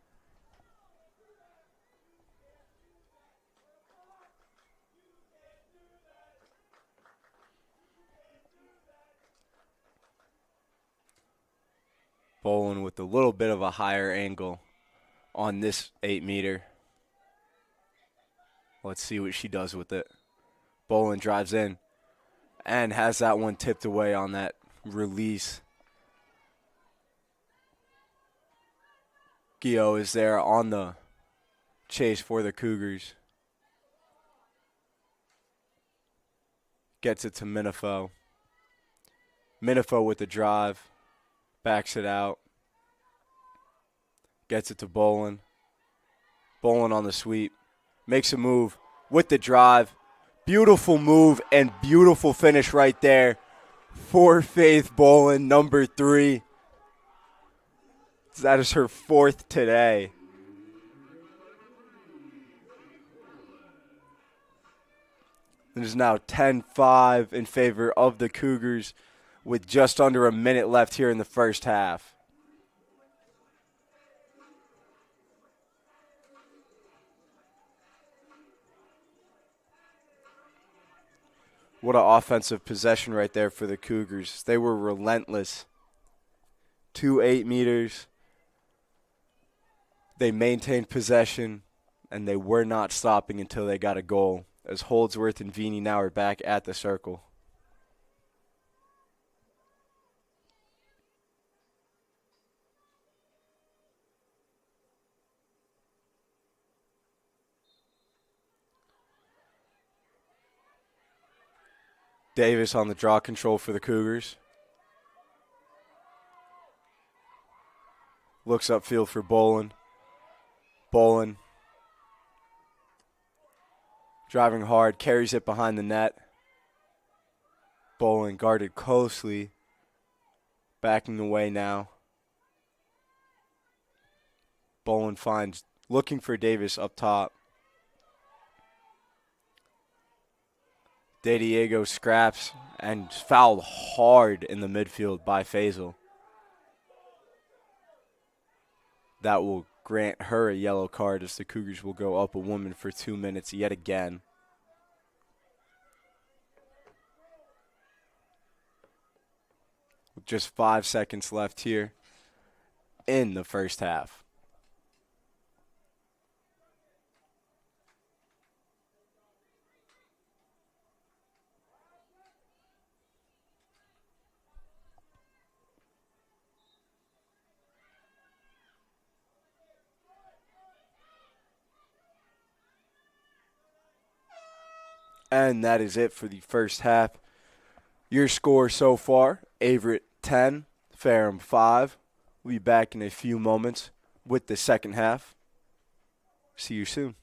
Bolin with a little bit of a higher angle on this 8-meter. Let's see what she does with it. Bolin drives in and has that one tipped away on that release. Gio is there on the chase for the Cougars. Gets it to Minifo. Minifo with the drive. Backs it out. Gets it to Bolin. Bolin on the sweep. Makes a move with the drive. Beautiful move and beautiful finish right there for Faith Bolin, number 3. That is her 4th today. It is now 10-5 in favor of the Cougars with just under a minute left here in the first half. What an offensive possession right there for the Cougars. They were relentless. 2 8-meters. They maintained possession, and they were not stopping until they got a goal, as Holdsworth and Vini now are back at the circle. Davis on the draw control for the Cougars. Looks upfield for Bolin. Bolin driving hard, carries it behind the net. Bolin guarded closely, backing away now. Bolin finds, looking for Davis up top. De Diego scraps and fouled hard in the midfield by Faisal. That will grant her a yellow card as the Cougars will go up a woman for 2 minutes yet again. With just 5 seconds left here in the first half. And that is it for the first half. Your score so far, Averett 10, Ferrum 5. We'll be back in a few moments with the second half. See you soon.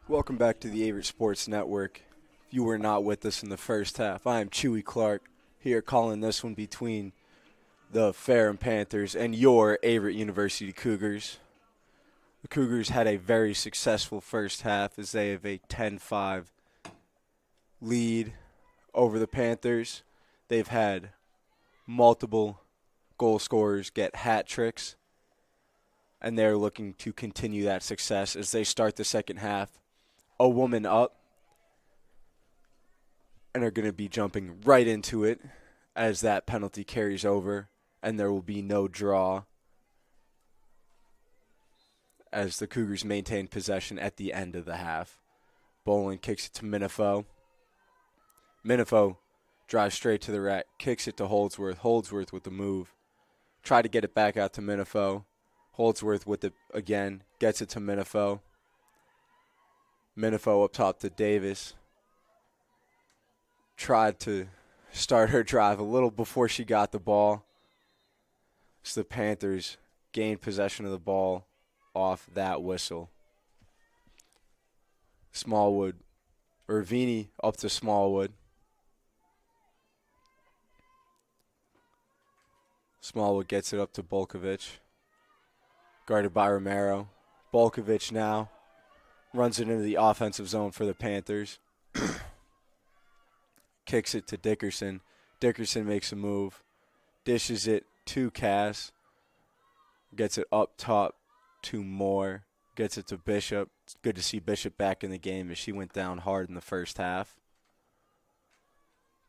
Welcome back to the Averett Sports Network. If you were not with us in the first half, I am Chewy Clark, here calling this one between the Ferrum Panthers and your Averett University Cougars. The Cougars had a very successful first half as they have a 10-5 lead over the Panthers. They've had multiple goal scorers get hat tricks, and they're looking to continue that success as they start the second half a woman up and are going to be jumping right into it as that penalty carries over, and there will be no draw as the Cougars maintain possession at the end of the half. Bolin kicks it to Minifo. Minifo drives straight to the rack, kicks it to Holdsworth. Holdsworth with the move. Try to get it back out to Minifo. Holdsworth with it again, gets it to Minifo. Minifo up top to Davis. Tried to start her drive a little before she got the ball. So the Panthers gained possession of the ball off that whistle. Vini up to Smallwood. Smallwood gets it up to Bolkovich. Guarded by Romero. Bolkovich now runs it into the offensive zone for the Panthers. Kicks it to Dickerson. Dickerson makes a move. Dishes it to Cass. Gets it up top to Moore. Gets it to Bishop. It's good to see Bishop back in the game as she went down hard in the first half.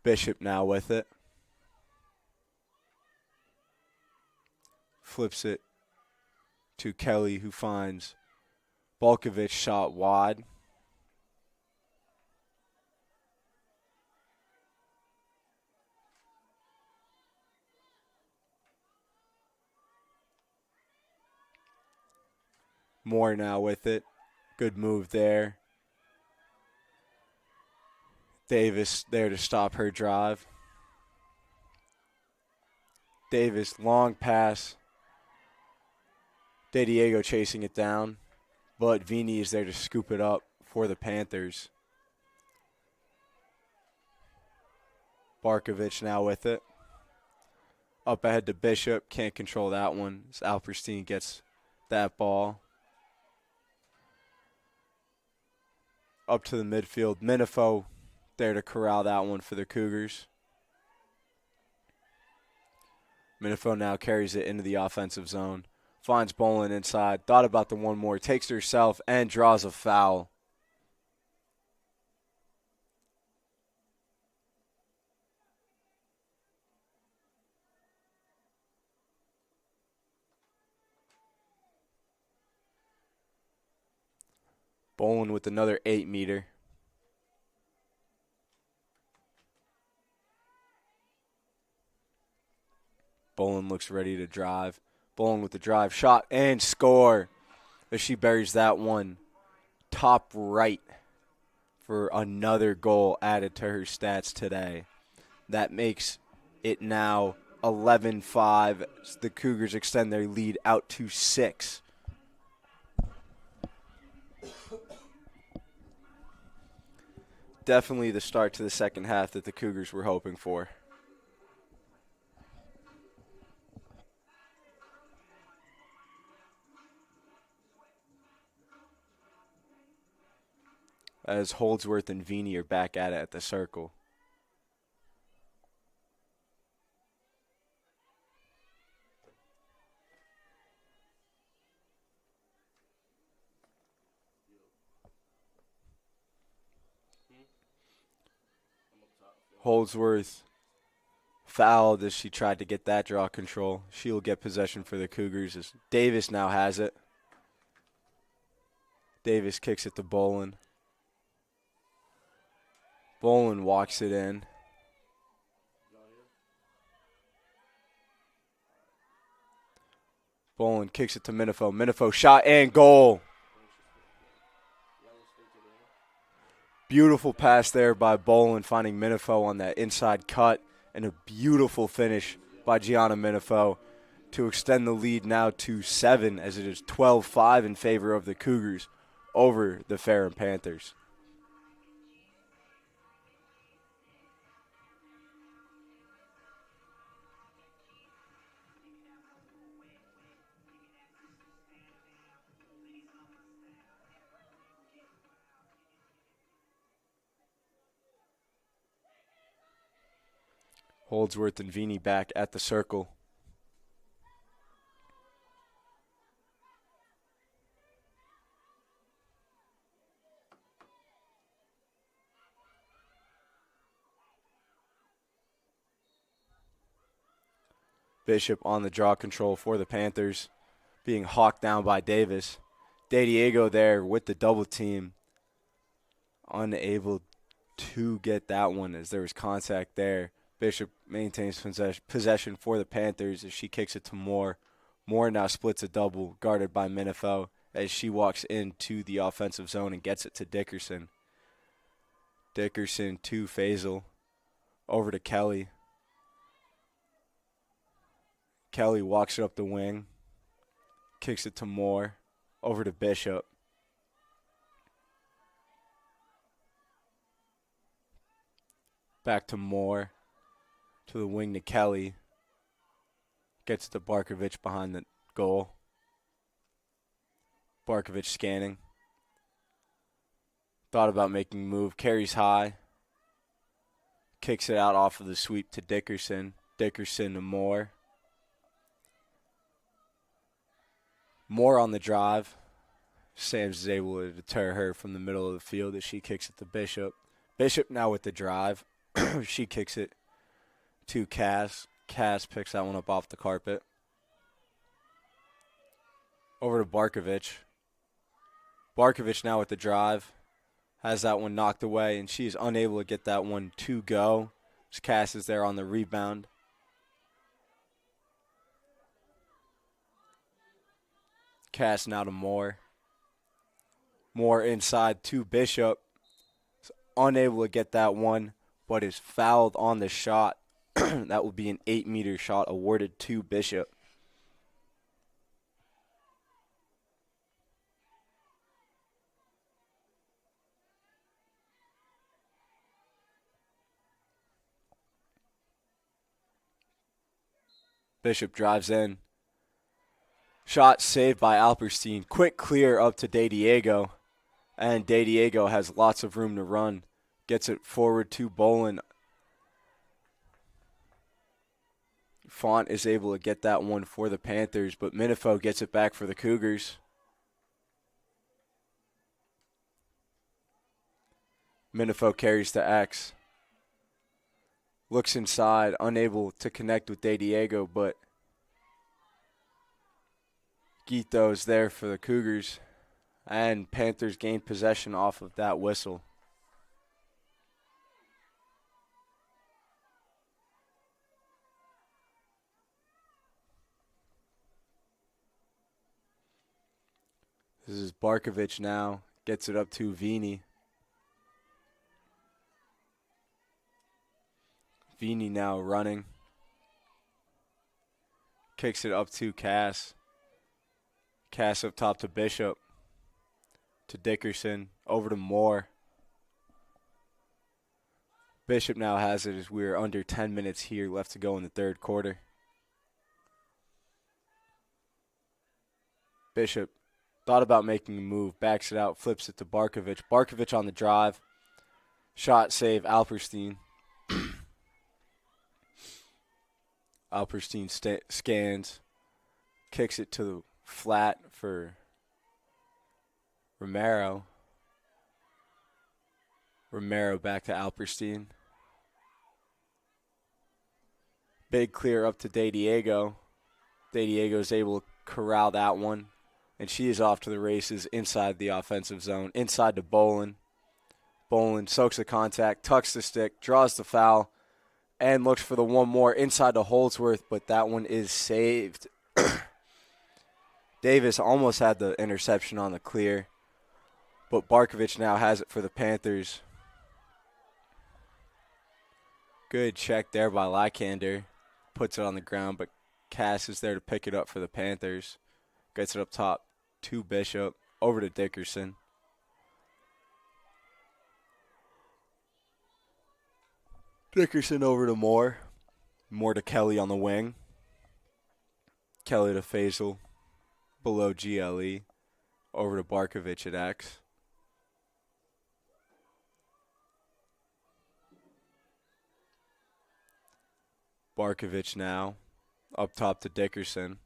Bishop now with it. Flips it to Kelly, who finds Bolkovich shot wide. Moore now with it. Good move there. Davis there to stop her drive. Davis, long pass. De Diego chasing it down, but Vini is there to scoop it up for the Panthers. Barkovich now with it. Up ahead to Bishop. Can't control that one as Alperstein gets that ball. Up to the midfield. Minifo there to corral that one for the Cougars. Minifo now carries it into the offensive zone. Finds Bolin inside. Thought about the one more. Takes it herself and draws a foul. Bolin with another 8-meter. Bolin looks ready to drive. Bolin with the drive, shot, and score as she buries that one top right for another goal added to her stats today. That makes it now 11-5. The Cougars extend their lead out to 6. Definitely the start to the second half that the Cougars were hoping for. As Holdsworth and Vini are back at it at the circle. Holdsworth fouled as she tried to get that draw control. She'll get possession for the Cougars as Davis now has it. Davis kicks it to Bolin. Bolin walks it in. Bolin kicks it to Minifo. Minifo shot and goal. Beautiful pass there by Bolin, finding Minifo on that inside cut, and a beautiful finish by Gianna Minifo to extend the lead now to 7 as it is 12-5 in favor of the Cougars over the Ferrum Panthers. Holdsworth and Vini back at the circle. Bishop on the draw control for the Panthers, being hawked down by Davis. De Diego there with the double team, unable to get that one as there was contact there. Bishop maintains possession for the Panthers as she kicks it to Moore. Moore now splits a double, guarded by Minifo, as she walks into the offensive zone and gets it to Dickerson. Dickerson to Faisal, over to Kelly. Kelly walks it up the wing, kicks it to Moore, over to Bishop. Back to Moore, to the wing to Kelly. Gets to Barkovich behind the goal. Barkovich scanning. Thought about making a move, carries high. Kicks it out off of the sweep to Dickerson. Dickerson to Moore. Moore on the drive. Sams is able to deter her from the middle of the field as she kicks it to Bishop. Bishop now with the drive. She kicks it to Cass. Cass picks that one up off the carpet. Over to Barkovich. Barkovich now with the drive. Has that one knocked away, and she is unable to get that one to go. Cass is there on the rebound. Cass now to Moore. Moore inside to Bishop. Is unable to get that one, but is fouled on the shot. That will be an 8-meter shot awarded to Bishop. Bishop drives in. Shot saved by Alperstein. Quick clear up to De Diego. And De Diego has lots of room to run. Gets it forward to Bolin. Font is able to get that one for the Panthers, but Minifo gets it back for the Cougars. Minifo carries to X. Looks inside, unable to connect with De Diego, but Guito's there for the Cougars. And Panthers gain possession off of that whistle. This is Barkovich now. Gets it up to Vini. Vini now running. Kicks it up to Cass. Cass up top to Bishop. To Dickerson. Over to Moore. Bishop now has it as we're under 10 minutes here left to go in the third quarter. Bishop thought about making a move, backs it out, flips it to Barkovich. Barkovich on the drive. Shot save, Alperstein. Alperstein scans, kicks it to the flat for Romero. Romero back to Alperstein. Big clear up to De Diego. De Diego is able to corral that one. And she is off to the races inside the offensive zone. Inside to Bolin. Bolin soaks the contact, tucks the stick, draws the foul, and looks for the one more inside to Holdsworth, but that one is saved. Davis almost had the interception on the clear, but Barkovich now has it for the Panthers. Good check there by Lycander. Puts it on the ground, but Cass is there to pick it up for the Panthers. Gets it up top to Bishop, over to Dickerson. Dickerson over to Moore. Moore to Kelly on the wing. Kelly to Faisal below GLE. Over to Barkovich at X. Barkovich now up top to Dickerson.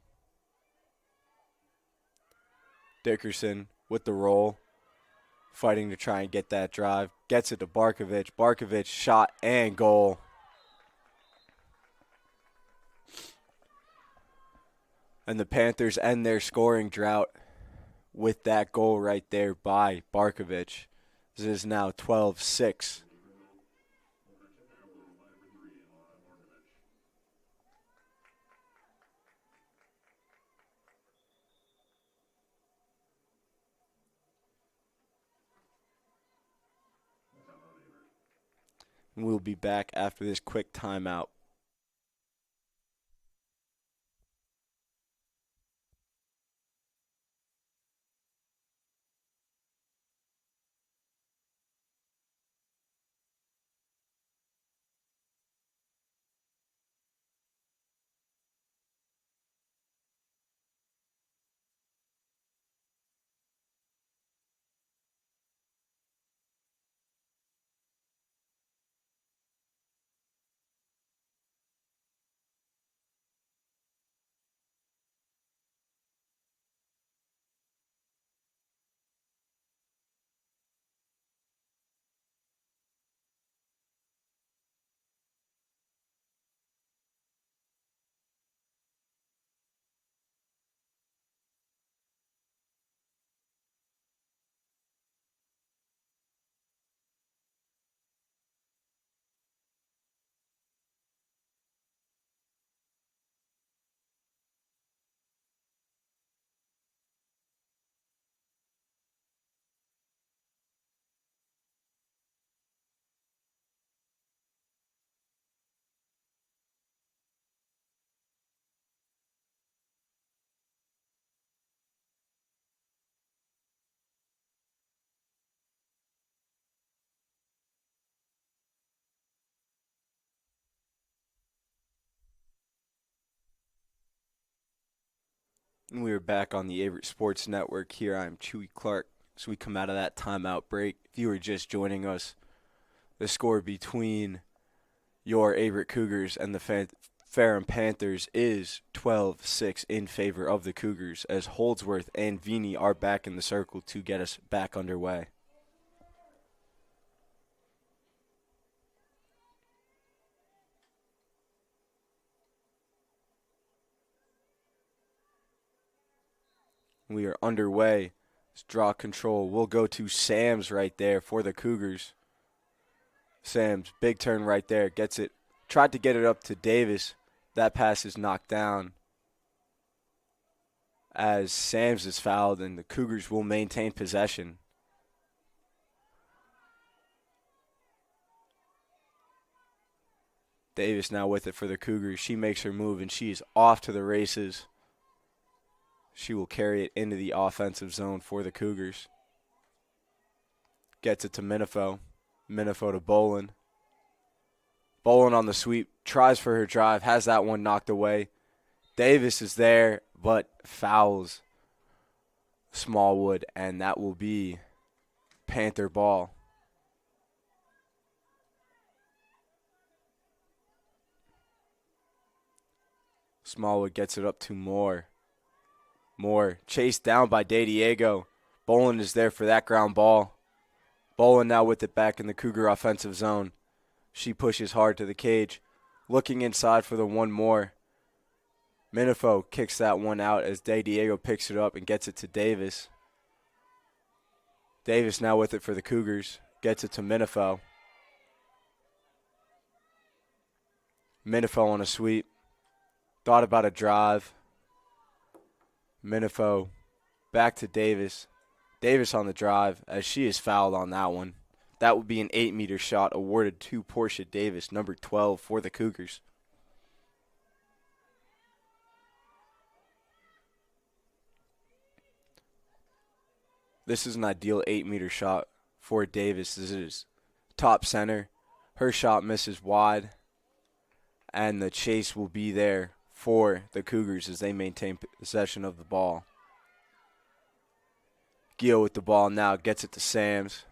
Dickerson with the roll, fighting to try and get that drive. Gets it to Barkovich. Barkovich shot and goal. And the Panthers end their scoring drought with that goal right there by Barkovich. This is now 12-6. We'll be back after this quick timeout. We are back on the Averett Sports Network. Here I am, Chewy Clark. So we come out of that timeout break. If you were just joining us, the score between your Averett Cougars and the Ferrum Panthers is 12-6 in favor of the Cougars, as Holdsworth and Vini are back in the circle to get us back underway. We are underway. Let's draw control. We'll go to Sam's right there for the Cougars. Sam's big turn right there. Gets it. Tried to get it up to Davis. That pass is knocked down as Sam's is fouled, and the Cougars will maintain possession. Davis now with it for the Cougars. She makes her move, and she is off to the races. She will carry it into the offensive zone for the Cougars. Gets it to Minifo. Minifo to Bolin. Bolin on the sweep. Tries for her drive. Has that one knocked away. Davis is there, but fouls Smallwood, and that will be Panther ball. Smallwood gets it up to Moore. Moore chased down by De Diego. Bolin is there for that ground ball. Bolin now with it back in the Cougar offensive zone. She pushes hard to the cage. Looking inside for the one more. Minifo kicks that one out as De Diego picks it up and gets it to Davis. Davis now with it for the Cougars. Gets it to Minifo. Minifo on a sweep. Thought about a drive. Minifo back to Davis. Davis on the drive as she is fouled on that one. That would be an 8-meter shot awarded to Portia Davis, number 12 for the Cougars. This is an ideal 8-meter shot for Davis. This is top center, Her shot misses wide, and the chase will be there for the Cougars as they maintain possession of the ball. Gio with the ball now, gets it to Sams.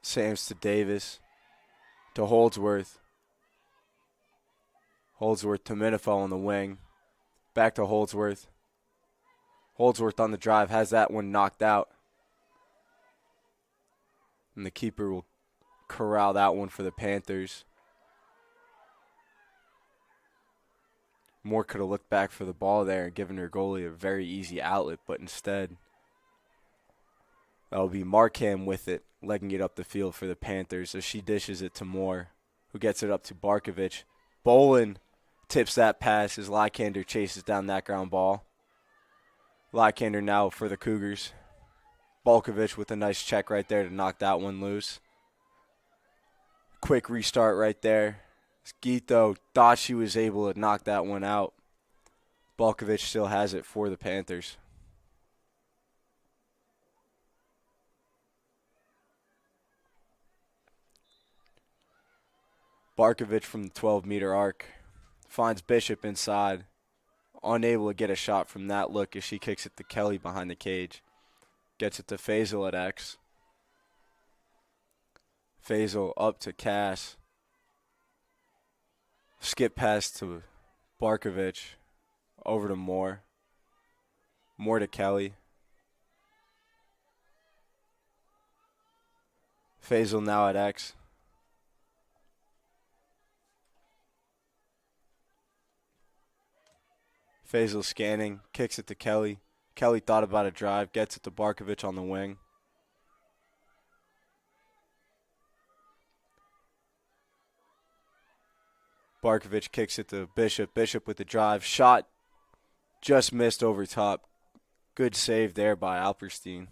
Sams to Davis, to Holdsworth. Holdsworth to Minifo on the wing. Back to Holdsworth. Holdsworth on the drive, has that one knocked out. And the keeper will corral that one for the Panthers. Moore could have looked back for the ball there and given her goalie a very easy outlet, but instead that'll be Markham with it, legging it up the field for the Panthers as she dishes it to Moore, who gets it up to Barkovich. Bolin tips that pass as Lykander chases down that ground ball. Lykander now for the Cougars. Balkovich with a nice check right there to knock that one loose. Quick restart right there. Gito thought she was able to knock that one out. Balkovich still has it for the Panthers. Barkovich from the 12-meter arc finds Bishop inside. Unable to get a shot from that look as she kicks it to Kelly behind the cage. Gets it to Faisal at X. Faisal up to Cass. Skip pass to Barkovich. Over to Moore. Moore to Kelly. Faisal now at X. Faisal scanning, kicks it to Kelly. Kelly thought about a drive, gets it to Barkovich on the wing. Barkovich kicks it to Bishop. Bishop with the drive. Shot just missed over top. Good save there by Alperstein.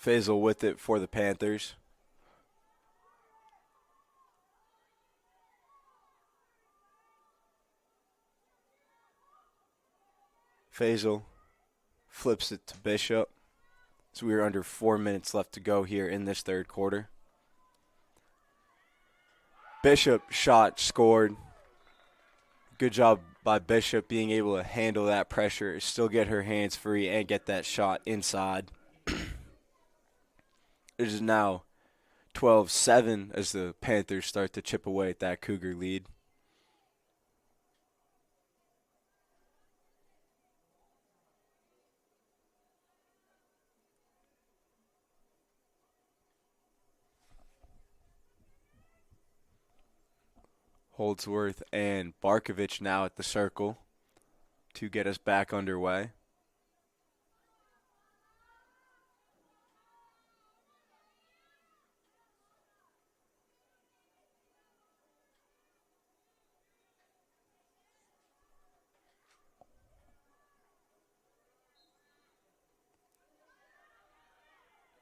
Faisal with it for the Panthers. Faisal flips it to Bishop. So we are under 4 minutes left to go here in this third quarter. Bishop shot scored. Good job by Bishop being able to handle that pressure, still get her hands free, and get that shot inside. It is now 12-7 as the Panthers start to chip away at that Cougar lead. Holdsworth and Barkovich now at the circle to get us back underway.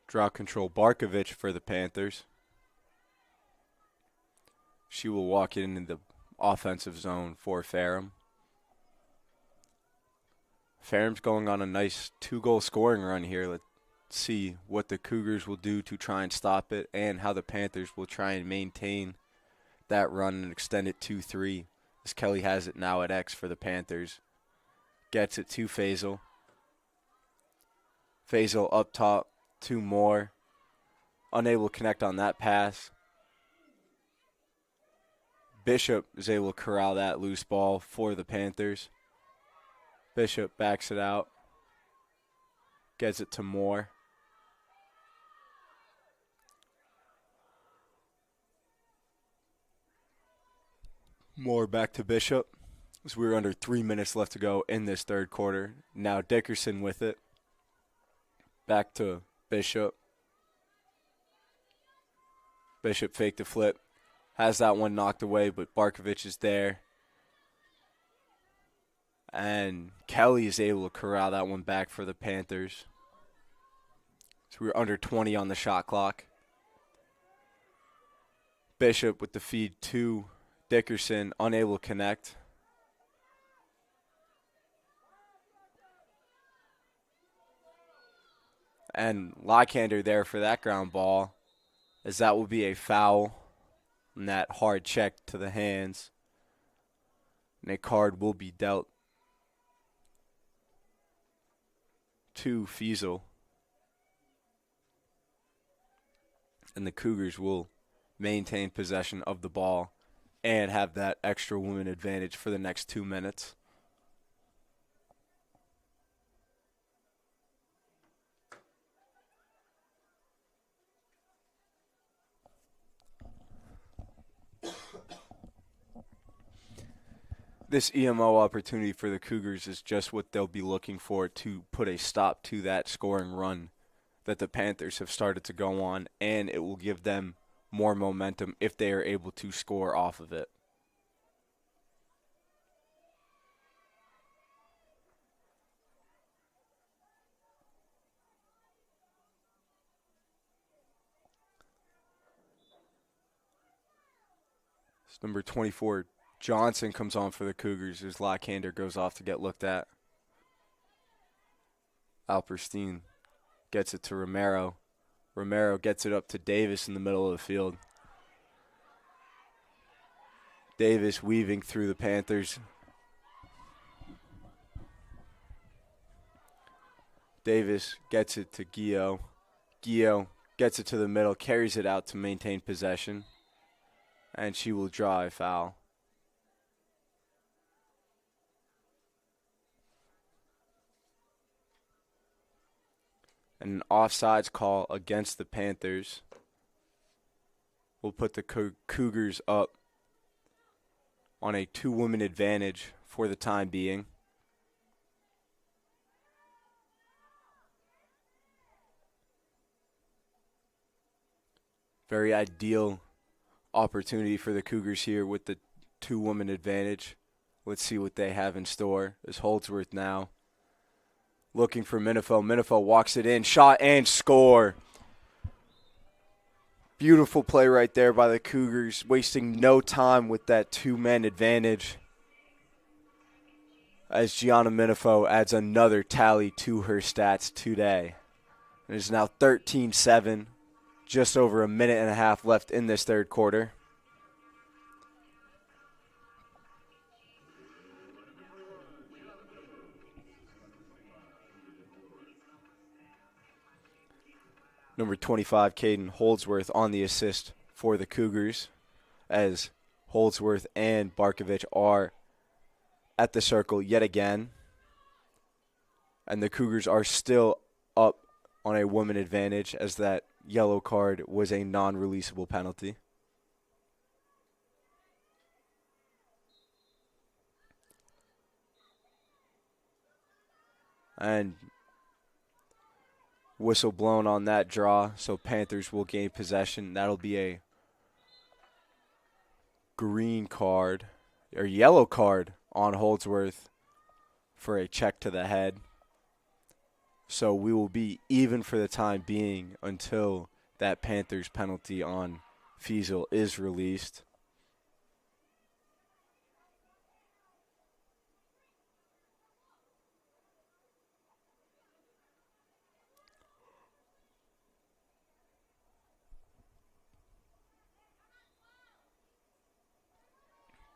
Draw control Barkovich for the Panthers. She will walk it into the offensive zone for Ferrum. Ferrum's going on a nice 2-goal scoring run here. Let's see what the Cougars will do to try and stop it and how the Panthers will try and maintain that run and extend it 2-3. As Kelly has it now at X for the Panthers. Gets it to Faisal. Faisal up top to Moore. Unable to connect on that pass. Bishop is able to corral that loose ball for the Panthers. Bishop backs it out. Gets it to Moore. Moore back to Bishop. So we're under 3 minutes left to go in this third quarter. Now Dickerson with it. Back to Bishop. Bishop faked the flip. Has that one knocked away, but Barkovich is there. And Kelly is able to corral that one back for the Panthers. So we're under 20 on the shot clock. Bishop with the feed to Dickerson, unable to connect. And Lockhander there for that ground ball, as that will be a foul and that hard check to the hands. And a card will be dealt to Fiesel. And the Cougars will maintain possession of the ball and have that extra woman advantage for the next 2 minutes. This EMO opportunity for the Cougars is just what they'll be looking for to put a stop to that scoring run that the Panthers have started to go on, and it will give them more momentum if they are able to score off of it. Number 24, Johnson, comes on for the Cougars as Lockhander goes off to get looked at. Alperstein gets it to Romero. Romero gets it up to Davis in the middle of the field. Davis weaving through the Panthers. Davis gets it to Gio. Gio gets it to the middle, carries it out to maintain possession. And she will draw a foul. And an offsides call against the Panthers will put the Cougars up on a 2-woman advantage for the time being. Very ideal opportunity for the Cougars here with the 2-woman advantage. Let's see what they have in store. As Holdsworth now looking for Minifo. Minifo walks it in, shot and score. Beautiful play right there by the Cougars, wasting no time with that 2-man advantage. As Gianna Minifo adds another tally to her stats today. It is now 13-7. Just over a minute and a half left in this third quarter. Number 25, Caden Holdsworth, on the assist for the Cougars, as Holdsworth and Barkovich are at the circle yet again. And the Cougars are still up on a woman advantage, as that yellow card was a non-releasable penalty. And whistle blown on that draw, so Panthers will gain possession. That'll be a green card, or yellow card on Holdsworth for a check to the head. So we will be even for the time being until that Panthers penalty on Fiesel is released.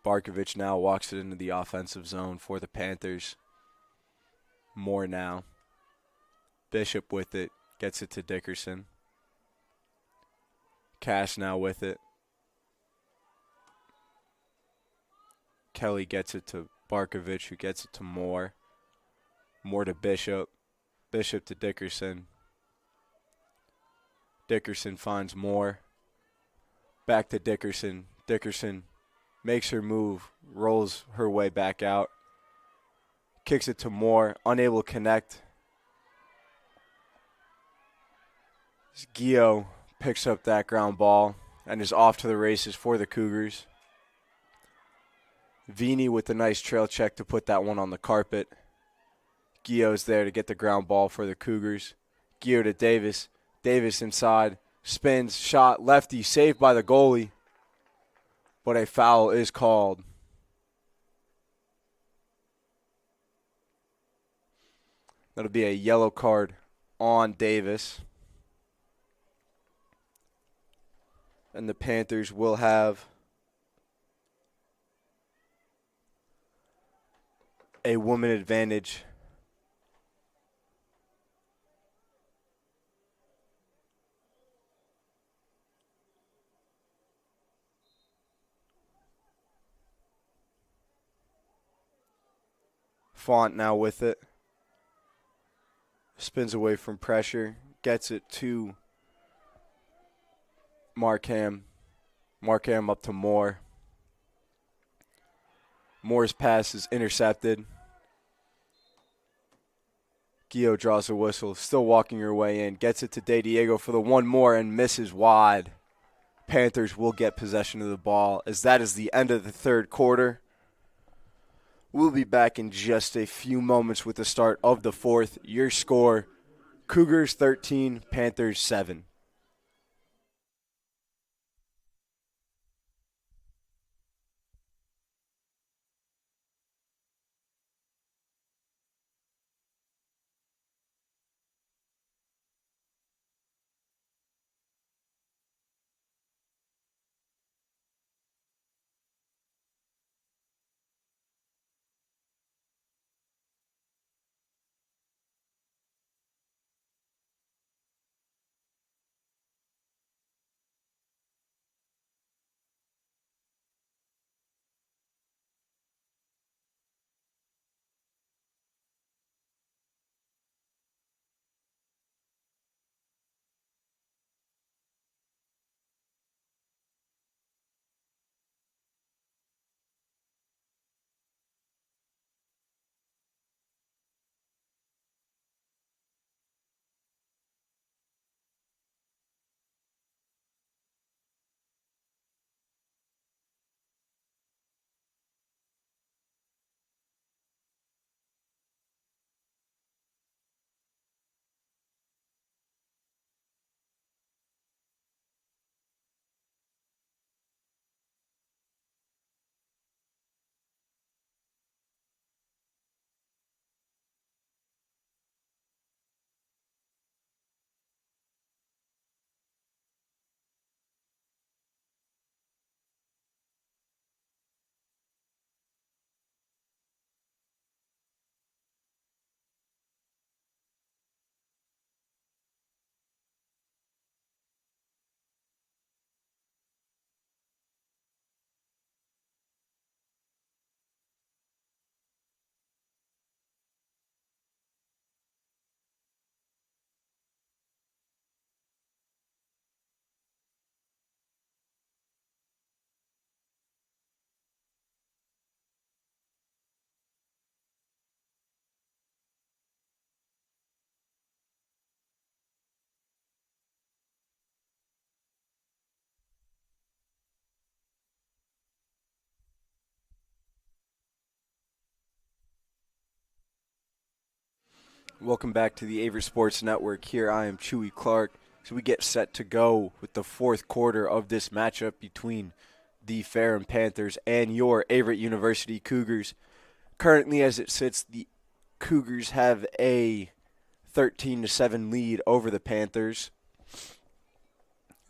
Barkovich now walks it into the offensive zone for the Panthers. More now. Bishop with it, gets it to Dickerson. Cash now with it. Kelly gets it to Barkovich, who gets it to Moore. Moore to Bishop. Bishop to Dickerson. Dickerson finds Moore. Back to Dickerson. Dickerson makes her move, rolls her way back out. Kicks it to Moore, unable to connect. Gio picks up that ground ball and is off to the races for the Cougars. Vini with a nice trail check to put that one on the carpet. Gio's there to get the ground ball for the Cougars. Gio to Davis. Davis inside. Spins, shot, lefty, saved by the goalie. But a foul is called. That'll be a yellow card on Davis. And the Panthers will have a woman advantage. Font now with it. Spins away from pressure. Gets it to Markham. Markham up to Moore. Moore's pass is intercepted. Gio draws a whistle. Still walking her way in. Gets it to De Diego for the one more and misses wide. Panthers will get possession of the ball as that is the end of the third quarter. We'll be back in just a few moments with the start of the fourth. Your score, Cougars 13, Panthers 7. Welcome back to the Averett Sports Network. Here I am, Chewy Clark. So we get set to go with the fourth quarter of this matchup between the Ferrum Panthers and your Averett University Cougars. Currently, as it sits, the Cougars have a 13-7 lead over the Panthers.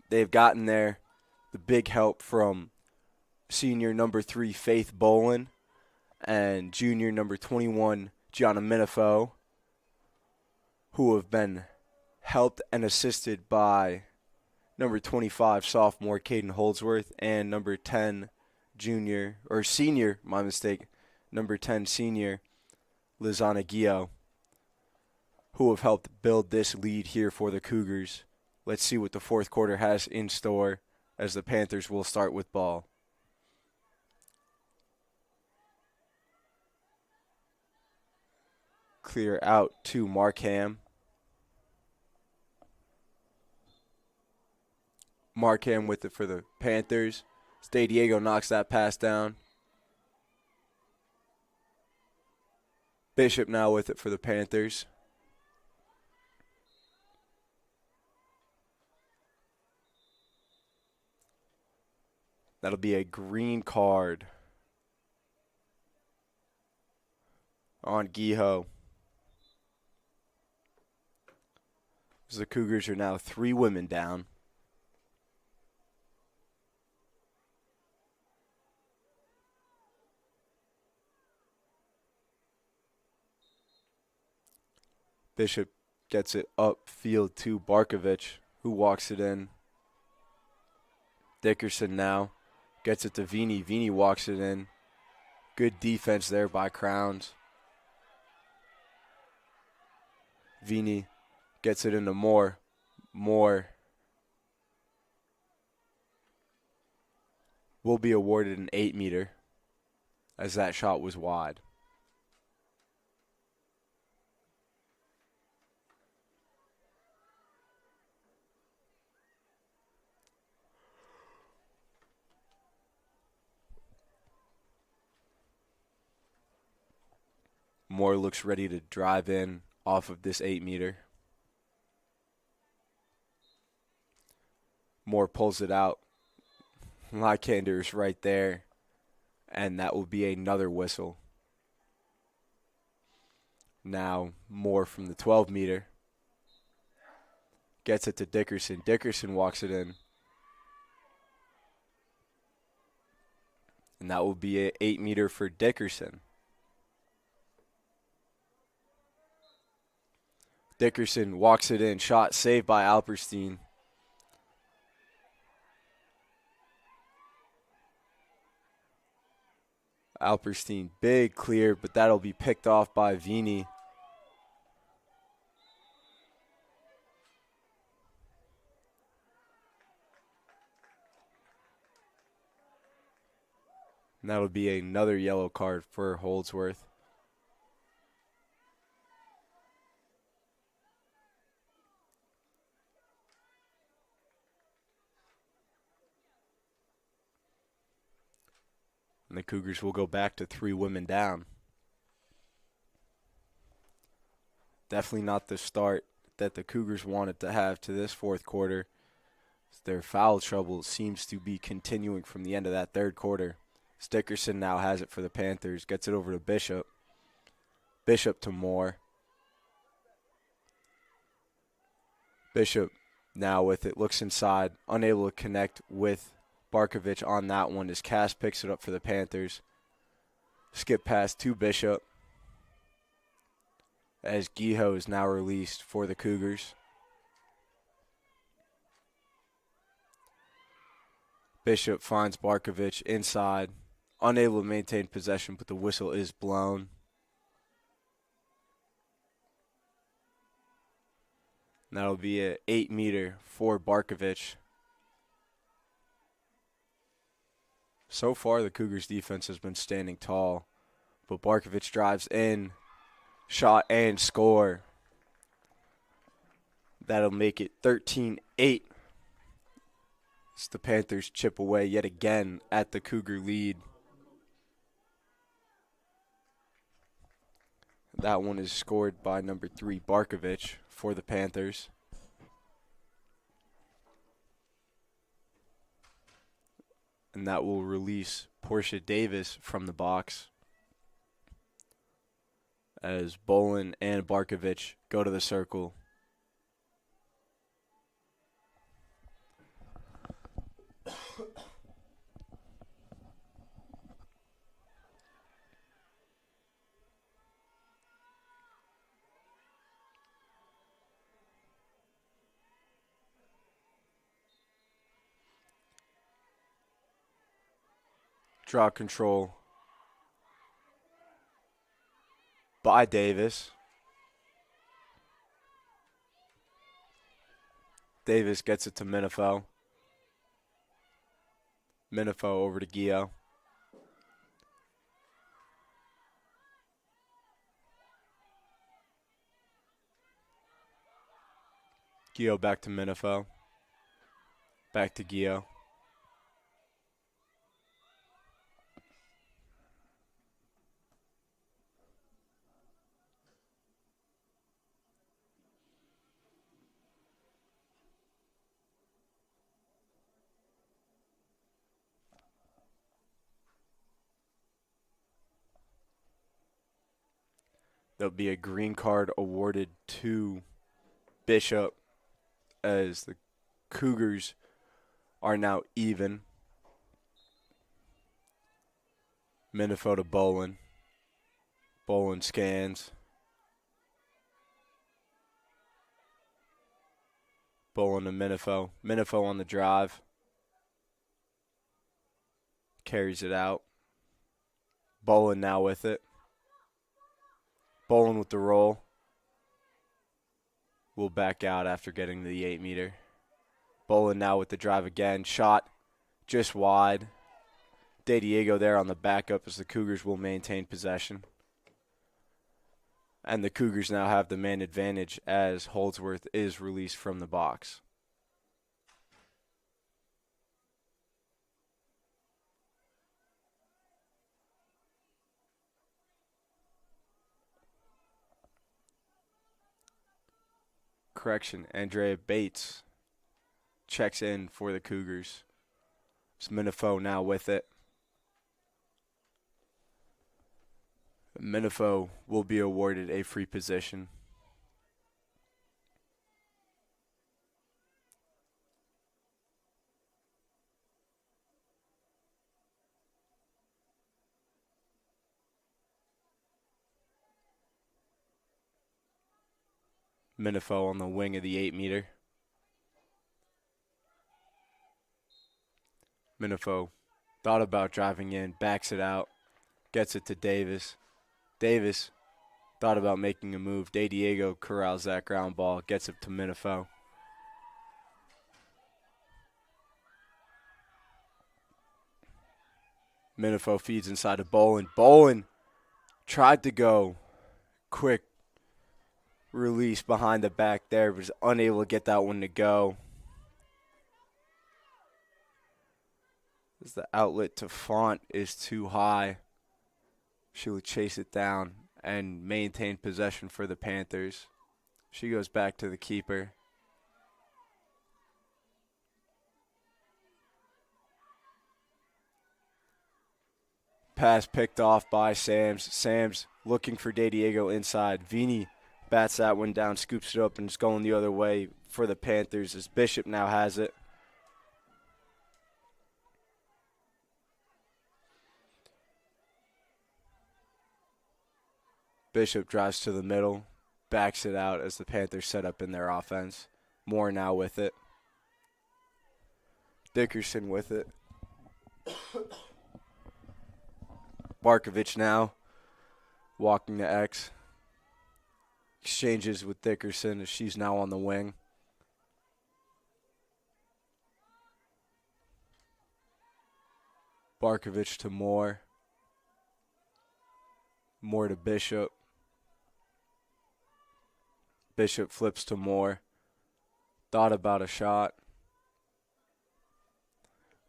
They've gotten there. The big help from senior number 3 Faith Bolin and junior number 21 Gianna Minifo, who have been helped and assisted by number 25 sophomore Caden Holdsworth and number 10 senior, number 10 senior Lizana Gio, who have helped build this lead here for the Cougars. Let's see what the fourth quarter has in store as the Panthers will start with ball. Clear out to Markham. Markham with it for the Panthers. De Diego knocks that pass down. Bishop now with it for the Panthers. That'll be a green card on Giho. as the Cougars are now 3 women down. Bishop gets it upfield to Barkovich, who walks it in. Dickerson now gets it to Vini. Vini walks it in. Good defense there by Crowns. Vini gets it into Moore. Moore will be awarded an 8-meter as that shot was wide. Moore looks ready to drive in off of this 8-meter. Moore pulls it out. Lykander is right there, and that will be another whistle. Now Moore from the 12-meter gets it to Dickerson. Dickerson walks it in, and that will be an 8-meter for Dickerson. Dickerson walks it in. Shot saved by Alperstein. Alperstein, big clear, but that'll be picked off by Vini. And that'll be another yellow card for Holdsworth. And the Cougars will go back to 3 women down. Definitely not the start that the Cougars wanted to have to this fourth quarter. Their foul trouble seems to be continuing from the end of that third quarter. Dickerson now has it for the Panthers. Gets it over to Bishop. Bishop to Moore. Bishop now with it. Looks inside. Unable to connect with Barkovich on that one as Cass picks it up for the Panthers. Skip pass to Bishop as Guijo is now released for the Cougars. Bishop finds Barkovich inside. Unable to maintain possession, but the whistle is blown. And that'll be an 8-meter for Barkovich. So far, the Cougars' defense has been standing tall, but Barkovich drives in, shot and score. That'll make it 13-8. As the Panthers chip away yet again at the Cougar lead. That one is scored by number 3, Barkovich, for the Panthers. And that will release Portia Davis from the box as Bolin and Barkovich go to the circle. Draw control by Davis. Davis gets it to Minifo. Minifo over to Guijo. Guijo back to Minifo. Back to Guijo. There'll be a green card awarded to Bishop as the Cougars are now even. Minnesota Bolin. Bolin scans. Bolin to Minifo. Minifo on the drive. Carries it out. Bolin now with it. Bolin with the roll. Will back out after getting to the 8-meter. Bolin now with the drive again. Shot just wide. De Diego there on the backup as the Cougars will maintain possession. And the Cougars now have the man advantage as Holdsworth is released from the box. Correction, Andrea Bates checks in for the Cougars. It's Minifo now with it. Minifo will be awarded a free position. Minifo on the wing of the 8-meter. Minifo thought about driving in, backs it out, gets it to Davis. Davis thought about making a move. De Diego corrals that ground ball, gets it to Minifo. Minifo feeds inside of Bolin. Bolin tried to go quick release behind the back there, but was unable to get that one to go. As the outlet to Font is too high. She will chase it down and maintain possession for the Panthers. She goes back to the keeper. Pass picked off by Sams. Sams looking for De Diego inside. Vini bats that one down, scoops it up, and is going the other way for the Panthers as Bishop now has it. Bishop drives to the middle, backs it out as the Panthers set up in their offense. Moore now with it. Dickerson with it. Barkovich now walking to X. Exchanges with Dickerson as she's now on the wing. Barkovich to Moore. Moore to Bishop. Bishop flips to Moore. Thought about a shot.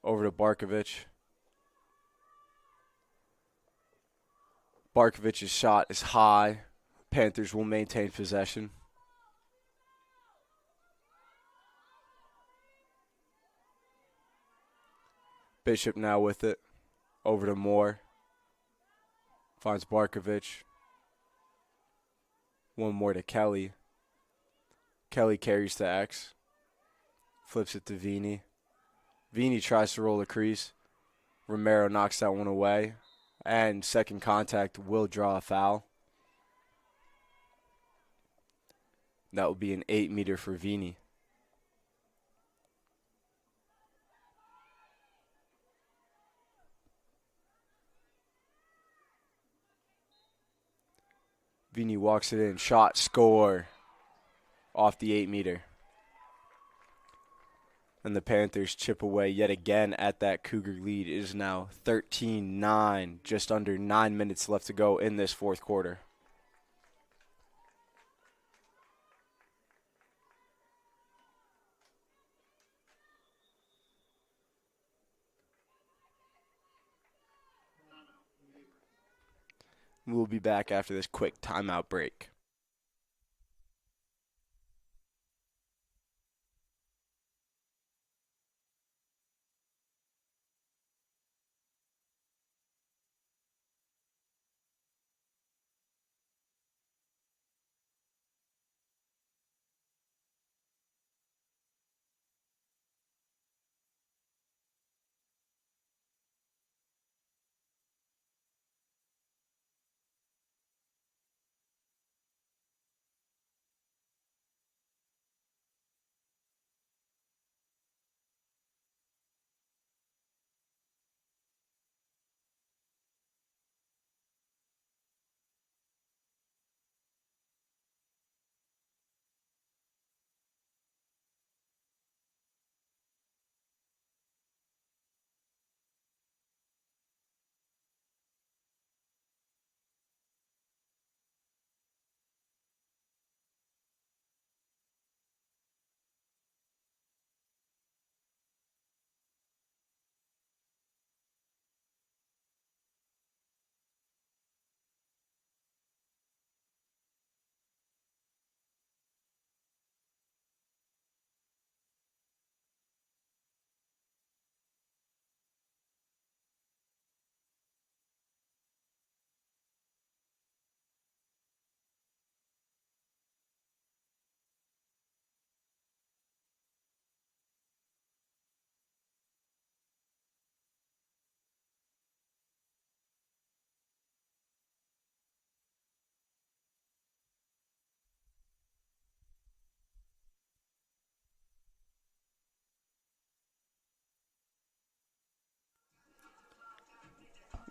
Over to Barkovich. Barkovich's shot is high. Panthers will maintain possession. Bishop now with it. Over to Moore. Finds Barkovich. One more to Kelly. Kelly carries to X. Flips it to Vini. Vini tries to roll the crease. Romero knocks that one away. And second contact will draw a foul. That will be an 8-meter for Vini. Vini walks it in. Shot, score. Off the 8-meter. And the Panthers chip away yet again at that Cougar lead. It is now 13-9, just under 9 minutes left to go in this fourth quarter. We'll be back after this quick timeout break.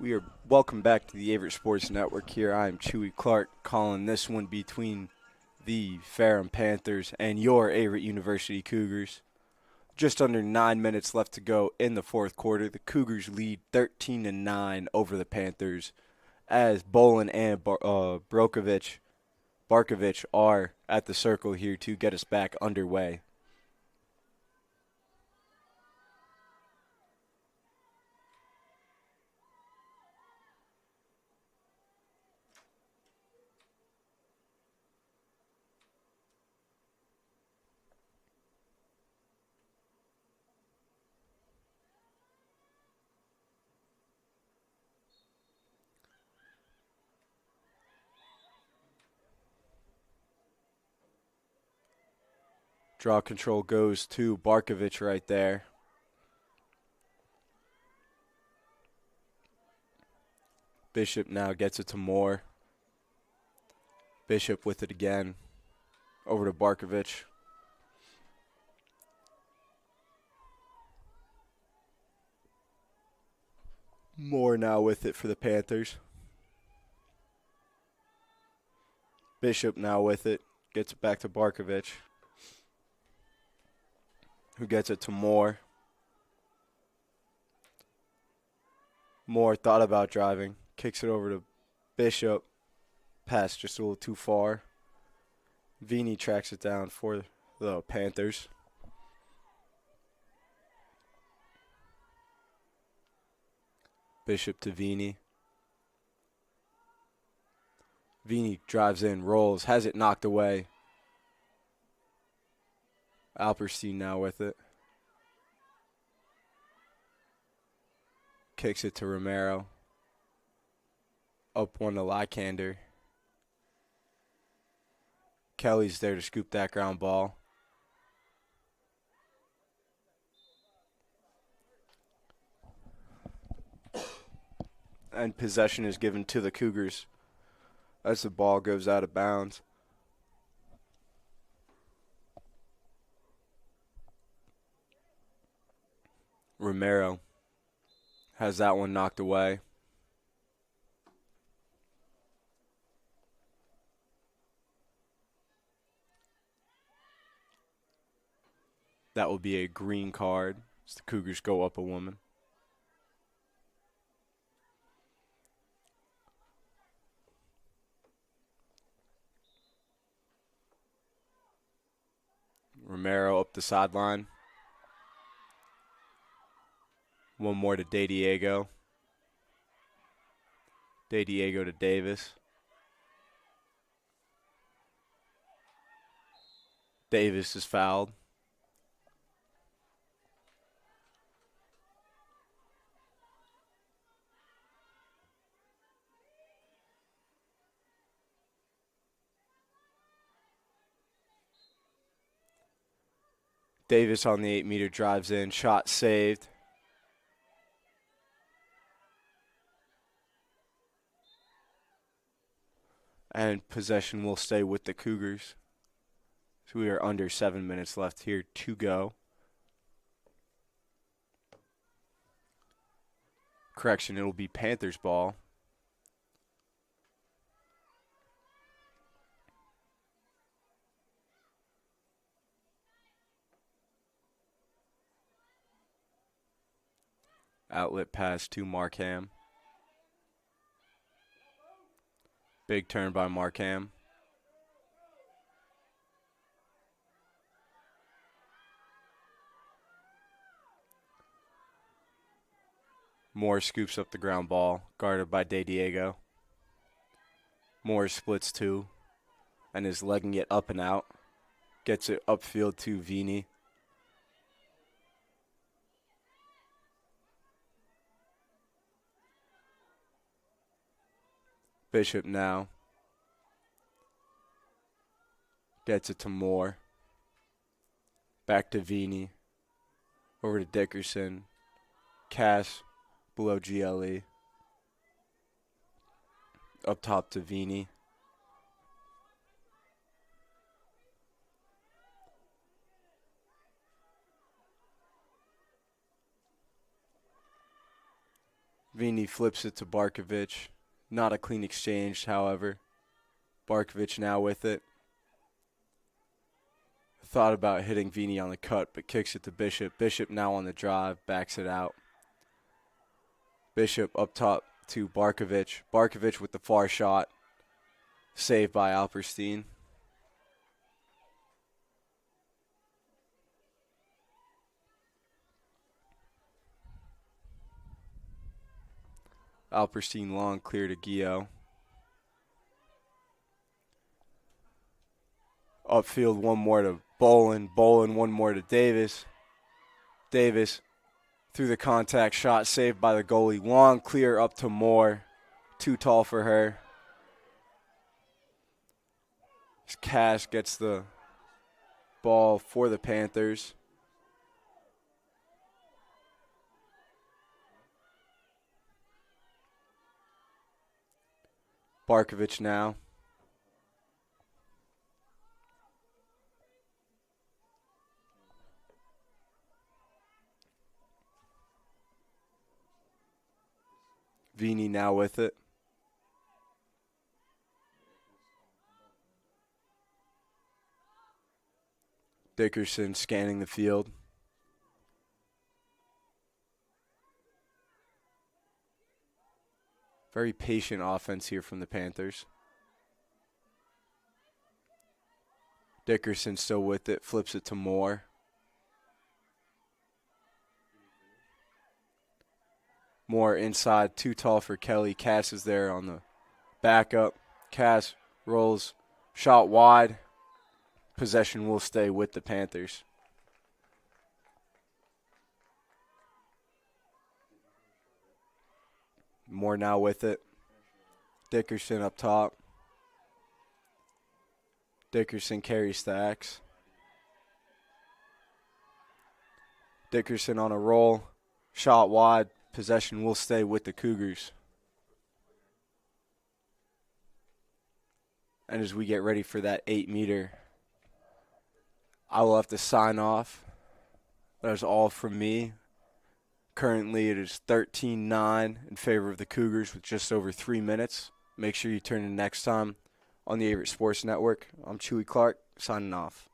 We are welcome back to the Averett Sports Network here. I'm Chewy Clark calling this one between the Ferrum Panthers and your Averett University Cougars. Just under 9 minutes left to go in the fourth quarter. The Cougars lead 13-9 over the Panthers as Bolin and Barkovich are at the circle here to get us back underway. Draw control goes to Barkovich right there. Bishop now gets it to Moore. Bishop with it again. Over to Barkovich. Moore now with it for the Panthers. Bishop now with it. Gets it back to Barkovich, who gets it to Moore. Moore thought about driving. Kicks it over to Bishop. Pass just a little too far. Vini tracks it down for the Panthers. Bishop to Vini. Vini drives in, rolls, has it knocked away. Alperstein now with it. Kicks it to Romero. Up one to Lycander. Kelly's there to scoop that ground ball. And possession is given to the Cougars as the ball goes out of bounds. Romero has that one knocked away. That will be a green card as the Cougars go up a woman. Romero up the sideline. One more to De Diego. De Diego to Davis. Davis is fouled. Davis on the 8-meter drives in. Shot saved. And possession will stay with the Cougars. So we are under 7 minutes left here to go. Correction, it'll be Panthers ball. Outlet pass to Markham. Big turn by Markham. Moore scoops up the ground ball, guarded by De Diego. Moore splits two and is legging it up and out. Gets it upfield to Vini. Bishop now. Gets it to Moore. Back to Vini. Over to Dickerson. Cass below GLE. Up top to Vini. Vini Vini flips it to Barkovich. Not a clean exchange, however. Barkovich now with it. Thought about hitting Vini on the cut, but kicks it to Bishop. Bishop now on the drive, backs it out. Bishop up top to Barkovich. Barkovich with the far shot. Saved by Alperstein. Alperstein long, clear to Gio. Upfield, one more to Bolin. Bolin, one more to Davis. Davis through the contact shot, saved by the goalie. Long, clear up to Moore. Too tall for her. Cash gets the ball for the Panthers. Barkovich now. Vini now with it. Dickerson scanning the field. Very patient offense here from the Panthers. Dickerson still with it, flips it to Moore. Moore inside, too tall for Kelly. Cass is there on the backup. Cass rolls, shot wide. Possession will stay with the Panthers. Moore now with it. Dickerson up top. Dickerson carries Stacks. Dickerson on a roll. Shot wide. Possession will stay with the Cougars. And as we get ready for that 8-meter, I will have to sign off. That is all from me. Currently, it is 13-9 in favor of the Cougars with just over 3 minutes. Make sure you tune in next time on the Averett Sports Network. I'm Chewy Clark, signing off.